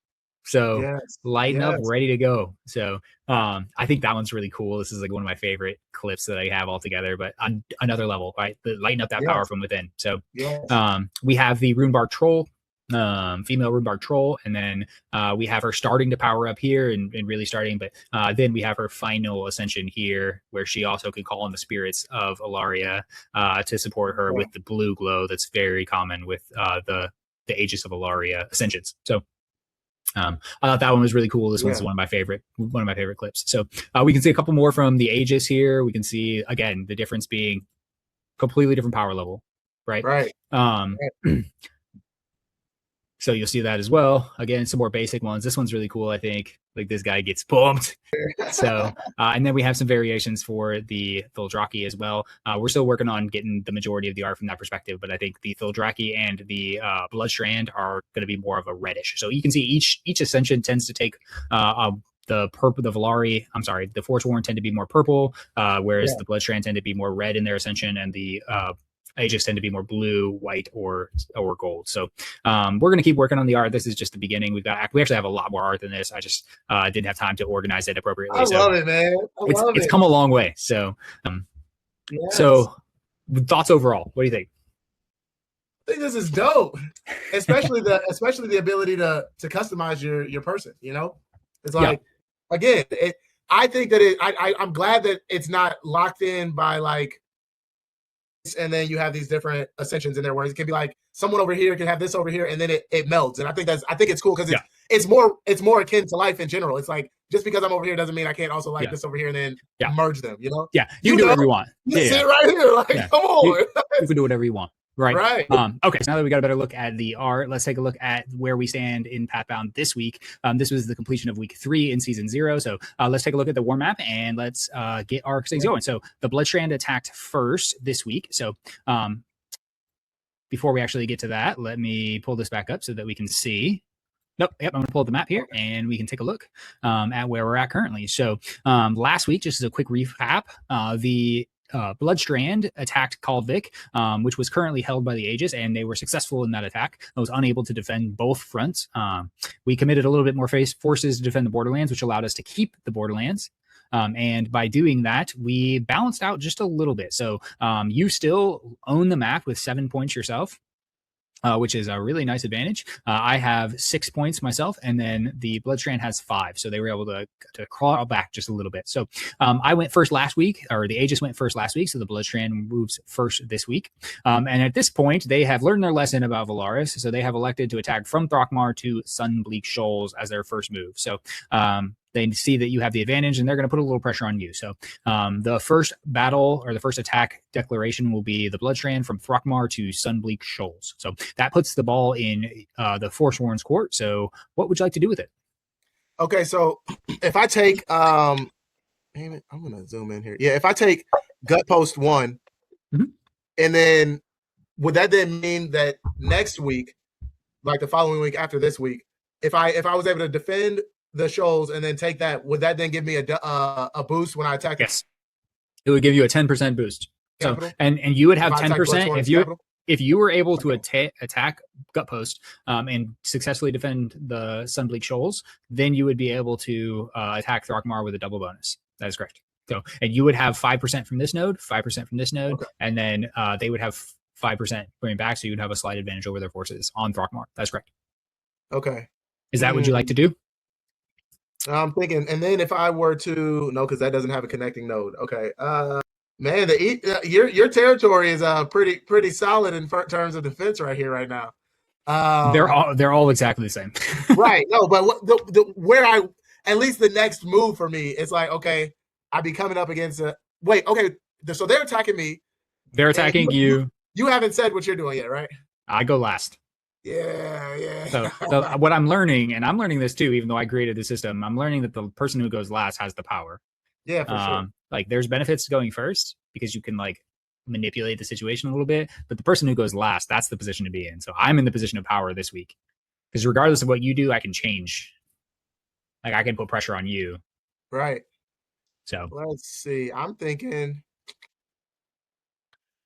So lighting up, ready to go. So I think that one's really cool. This is like one of my favorite clips that I have all together, but on another level, right? Lighting up that power from within. So we have the Runebark Troll, female Runebark Troll, and then we have her starting to power up here and really starting, but then we have her final ascension here, where she also can call on the spirits of Alaria to support her with the blue glow that's very common with the Aegis of Alaria ascensions. So I thought that one was really cool. This one's one of my favorite clips. So we can see a couple more from the Aegis here. We can see again the difference being completely different power level, right? So you'll see that as well. Again, some more basic ones. This one's really cool, I think. Like this guy gets pumped. So, and then we have some variations for the Thuldraki as well. We're still working on getting the majority of the art from that perspective, but I think the Thuldraki and the Bloodstrand are going to be more of a reddish. So you can see each Ascension tends to take the purple, the Valari, I'm sorry, the Forsworn tend to be more purple, whereas the Bloodstrand tend to be more red in their Ascension, and the Aegis tend to be more blue, white, or gold. So we're going to keep working on the art. This is just the beginning. We actually have a lot more art than this. I just didn't have time to organize it appropriately. I love it, man. It's come a long way. So, so thoughts overall, what do you think? I think this is dope, especially the ability to customize your person. You know, it's like again, I think that I'm glad that it's not locked in by like. And then you have these different ascensions in there where it can be like someone over here can have this over here, and then it melds. And I think it's cool because it's more akin to life in general. It's like just because I'm over here doesn't mean I can't also like this over here and then merge them. You know? Yeah, you can do whatever you want. You sit right here, like come on. You can do whatever you want. Right. Okay. So now that we got a better look at the art, let's take a look at where we stand in Pathbound this week. This was the completion of week 3 in season 0. So let's take a look at the war map and let's get our things going. So the Bloodstrand attacked first this week. So before we actually get to that, let me pull this back up so that we can see. Nope. Yep. I'm going to pull up the map here and we can take a look at where we're at currently. So last week, just as a quick recap, the Bloodstrand attacked Kalvik, which was currently held by the Aegis, and they were successful in that attack. I was unable to defend both fronts. We committed a little bit more forces to defend the borderlands, which allowed us to keep the borderlands. And by doing that, we balanced out just a little bit. So you still own the map with 7 points yourself. Which is a really nice advantage. I have 6 points myself, and then the Bloodstrand has 5. So they were able to crawl back just a little bit. So I went first last week, or the Aegis went first last week. So the Bloodstrand moves first this week. And at this point, they have learned their lesson about Valaris. So they have elected to attack from Throckmar to Sunbleak Shoals as their first move. So they see that you have the advantage, and they're going to put a little pressure on you. So the first battle or the first attack declaration will be the Bloodstrand from Throckmar to Sunbleak Shoals. So that puts the ball in the Forsworn's court. So what would you like to do with it? Okay, so if I take, I'm going to zoom in here. Yeah, if I take Gut Post 1, and then would that then mean that next week, like the following week after this week, if I was able to defend the shoals and then take that, would that then give me a boost when I attack? Yes, it would give you a 10% boost. So and you would have 10% if you were able to attack Gut Post and successfully defend the Sunbleak Shoals, then you would be able to attack Throckmar with a double bonus. That is correct. So and you would have 5% from this node, 5% from this node, and then they would have 5% going back, so you would have a slight advantage over their forces on Throckmar. That's correct. Okay. Is that what you like to do? I'm thinking, and then if I were to because that doesn't have a connecting node. Okay, man, your territory is pretty solid in terms of defense right here, right now. They're all exactly the same. Right. No, but where I at least the next move for me, it's like okay, I'd be coming up against so they're attacking me. They're attacking you. You haven't said what you're doing yet, right? I go last. Yeah. So what I'm learning, and I'm learning this too, even though I created the system, I'm learning that the person who goes last has the power. Yeah, for sure. Like there's benefits to going first because you can like manipulate the situation a little bit, but the person who goes last, that's the position to be in. So I'm in the position of power this week because regardless of what you do, I can change. Like I can put pressure on you. Right. So let's see. I'm thinking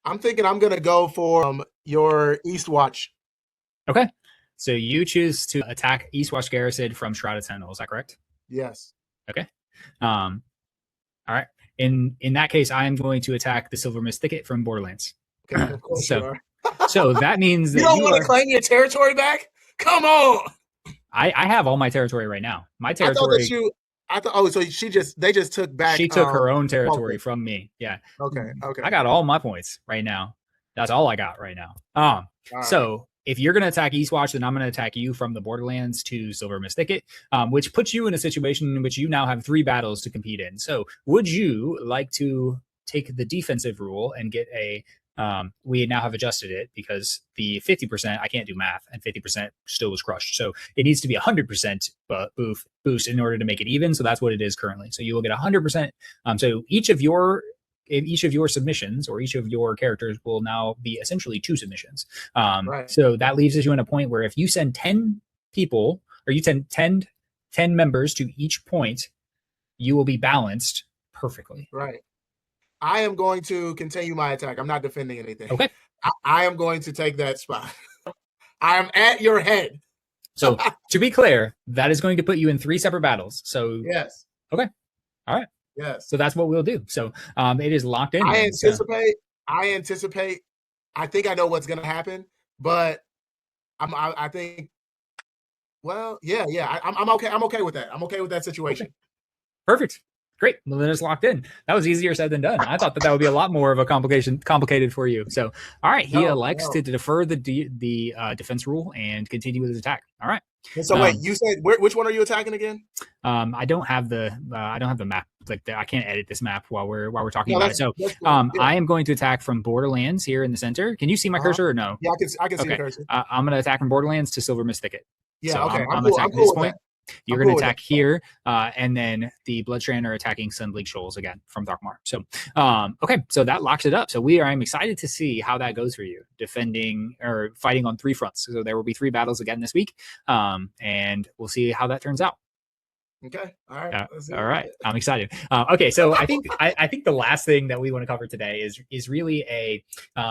I'm going to go for your Eastwatch. Okay. So you choose to attack Eastwatch Garrison from Shrouded Sentinel. Is that correct? Yes. Okay. All right. In that case, I am going to attack the Silver Mist Thicket from Borderlands. Okay. Of course so that means that you don't want to claim your territory back? Come on. I have all my territory right now. My territory. So they just took back. She took her own territory from me. Yeah. Okay. I got all my points right now. That's all I got right now. So if you're going to attack Eastwatch, then I'm going to attack you from the Borderlands to Silver Mist Thicket, which puts you in a situation in which you now have 3 battles to compete in. So would you like to take the defensive rule and get a we now have adjusted it because the 50%, I can't do math, and 50% still was crushed. So it needs to be 100% boost in order to make it even. So that's what it is currently. So you will get 100%. So each of your submissions or each of your characters will now be essentially 2 submissions. Right. So that leaves you in a point where if you send 10 people, or you send 10 members to each point, you will be balanced perfectly. Right. I am going to continue my attack. I'm not defending anything. Okay. I am going to take that spot. I am at your head. So to be clear, that is going to put you in 3 separate battles. So yes. Okay. All right. Yes. So that's what we'll do. So it is locked in. I anticipate. I think I know what's going to happen, but I think. Well, yeah. I'm okay. I'm okay with that. I'm okay with that situation. Okay. Perfect. Great. Well, then it's locked in. That was easier said than done. I thought that would be a lot more of a complicated for you. So, all right, he elects to defer the defense rule and continue with his attack. All right. So wait, you said which one are you attacking again? I don't have the map. I can't edit this map while we're talking about it. So, I am going to attack from Borderlands here in the center. Can you see my cursor or no? Yeah, I can see the cursor. I'm going to attack from Borderlands to Silver Mist Thicket. Yeah, so okay. I'm attacking this point. You're going to attack here, and then the Bloodstrand are attacking Sunbleak Shoals again from Darkmar. So, okay, so that locks it up. So I'm excited to see how that goes for you, defending or fighting on 3 fronts. So there will be 3 battles again this week, and we'll see how that turns out. Okay. All right. All right. I'm excited. Okay. So I think the last thing that we want to cover today is really a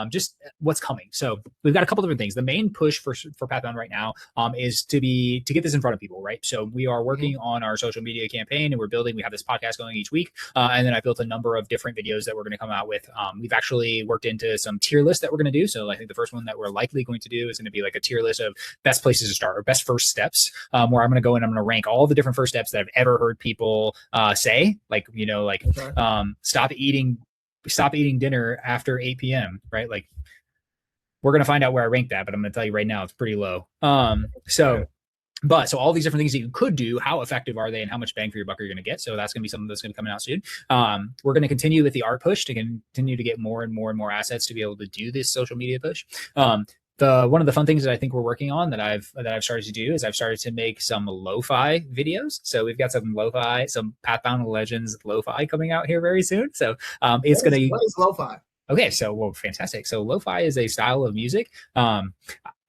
just what's coming. So we've got a couple different things. The main push for Pathbound right now is to get this in front of people, right? So we are working on our social media campaign, and we have this podcast going each week, and then I built a number of different videos that we're going to come out with. We've actually worked into some tier lists that we're going to do. So I think the first one that we're likely going to do is going to be like a tier list of best places to start or best first steps, where I'm going to go and I'm going to rank all the different first steps that I've ever heard people say, stop eating dinner after 8 p.m. right? Like, we're going to find out where I rank that, but I'm going to tell you right now it's pretty low. So all these different things that you could do, how effective are they and how much bang for your buck are you going to get? So that's going to be something that's going to come out soon. We're going to continue with the art push to continue to get more and more and more assets to be able to do this social media push. One of the fun things that I think we're working on that I've started to do is I've started to make some lo-fi videos. So we've got some Pathbound Legends lo-fi coming out here very soon. So it's going to. What is lo-fi? Okay, so fantastic. So lo-fi is a style of music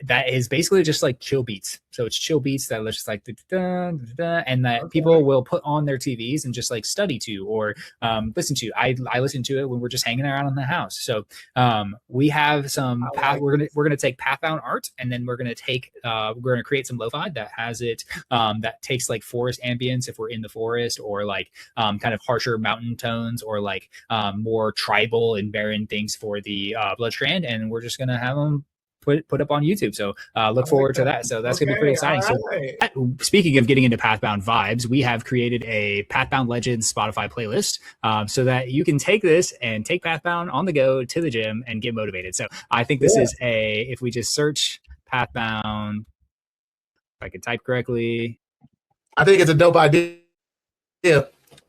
that is basically just like chill beats. So it's chill beats that just like and that people will put on their TVs and just like study to or listen to. I listen to it when we're just hanging around in the house. So we have some we're gonna take Pathbound art, and then we're gonna create some lo-fi that has it that takes like forest ambience if we're in the forest, or like kind of harsher mountain tones, or like more tribal and barren things for the Bloodstrand, and we're just gonna have them put up on YouTube. So look forward to that. So that's going to be pretty exciting. Right. So speaking of getting into Pathbound vibes, we have created a Pathbound Legends Spotify playlist so that you can take this and take Pathbound on the go to the gym and get motivated. So I think this is if we just search Pathbound, if I can type correctly. I think it's a dope idea. Yeah.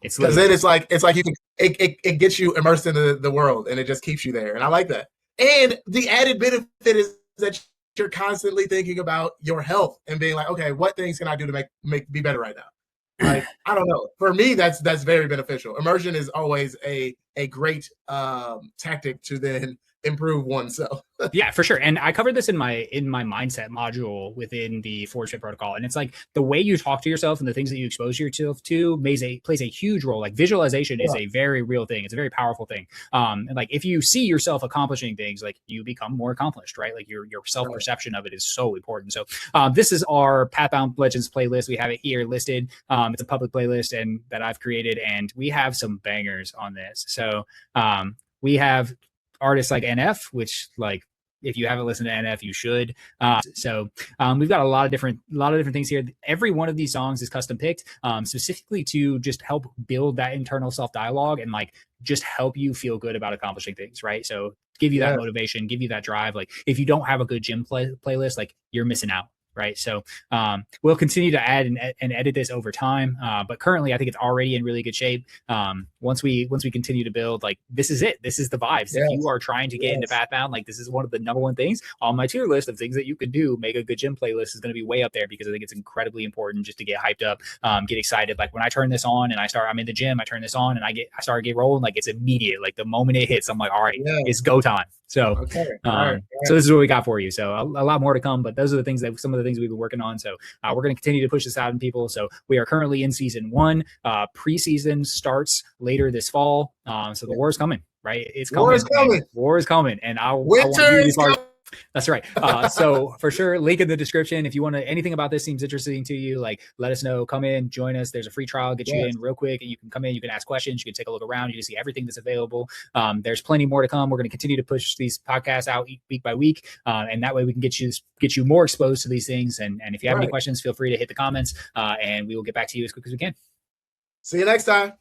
Because then it's like you can it gets you immersed in the world, and it just keeps you there. And I like that. And the added benefit is that you're constantly thinking about your health and being like, okay, what things can I do to make be better right now? Like, I don't know. For me, that's very beneficial. Immersion is always a great tactic to then improve oneself. Yeah, for sure. And I covered this in my mindset module within the Fortified protocol. And it's like the way you talk to yourself and the things that you expose yourself to plays a huge role. Like visualization is a very real thing. It's a very powerful thing. And like if you see yourself accomplishing things, like you become more accomplished, right? Like your self-perception of it is so important. So this is our Pathbound Legends playlist. We have it here listed. It's a public playlist and that I've created, and we have some bangers on this. So we have artists like NF, which like if you haven't listened to NF, you should. So we've got a lot of different things here. Every one of these songs is custom picked specifically to just help build that internal self-dialogue and like just help you feel good about accomplishing things, right? So give you that motivation, give you that drive. Like if you don't have a good gym playlist, like you're missing out. Right. So we'll continue to add and edit this over time. But currently, I think it's already in really good shape. once we continue to build, like this is it. This is the vibes. If you are trying to get into Pathbound, like this is one of the number one things on my tier list of things that you can do. Make a good gym playlist is going to be way up there because I think it's incredibly important just to get hyped up, get excited. Like when I turn this on and I'm in the gym, I turn this on and I start to get rolling. Like it's immediate. Like the moment it hits, I'm like, all right, it's go time. So, so this is what we got for you. So a lot more to come, but those are the things that some of the things we've been working on. So we're going to continue to push this out in people. So we are currently in season 1. Preseason starts later this fall. So the war is coming, right? It's coming. War is coming. War is coming. And Winter is coming. That's right. So for sure, link in the description. If you want to, anything about this seems interesting to you, like let us know, come in, join us. There's a free trial, get you in real quick, and you can come in, you can ask questions, you can take a look around, you can see everything that's available. There's plenty more to come. We're going to continue to push these podcasts out week by week. And that way we can get you more exposed to these things. And if you have any questions, feel free to hit the comments and we will get back to you as quick as we can. See you next time.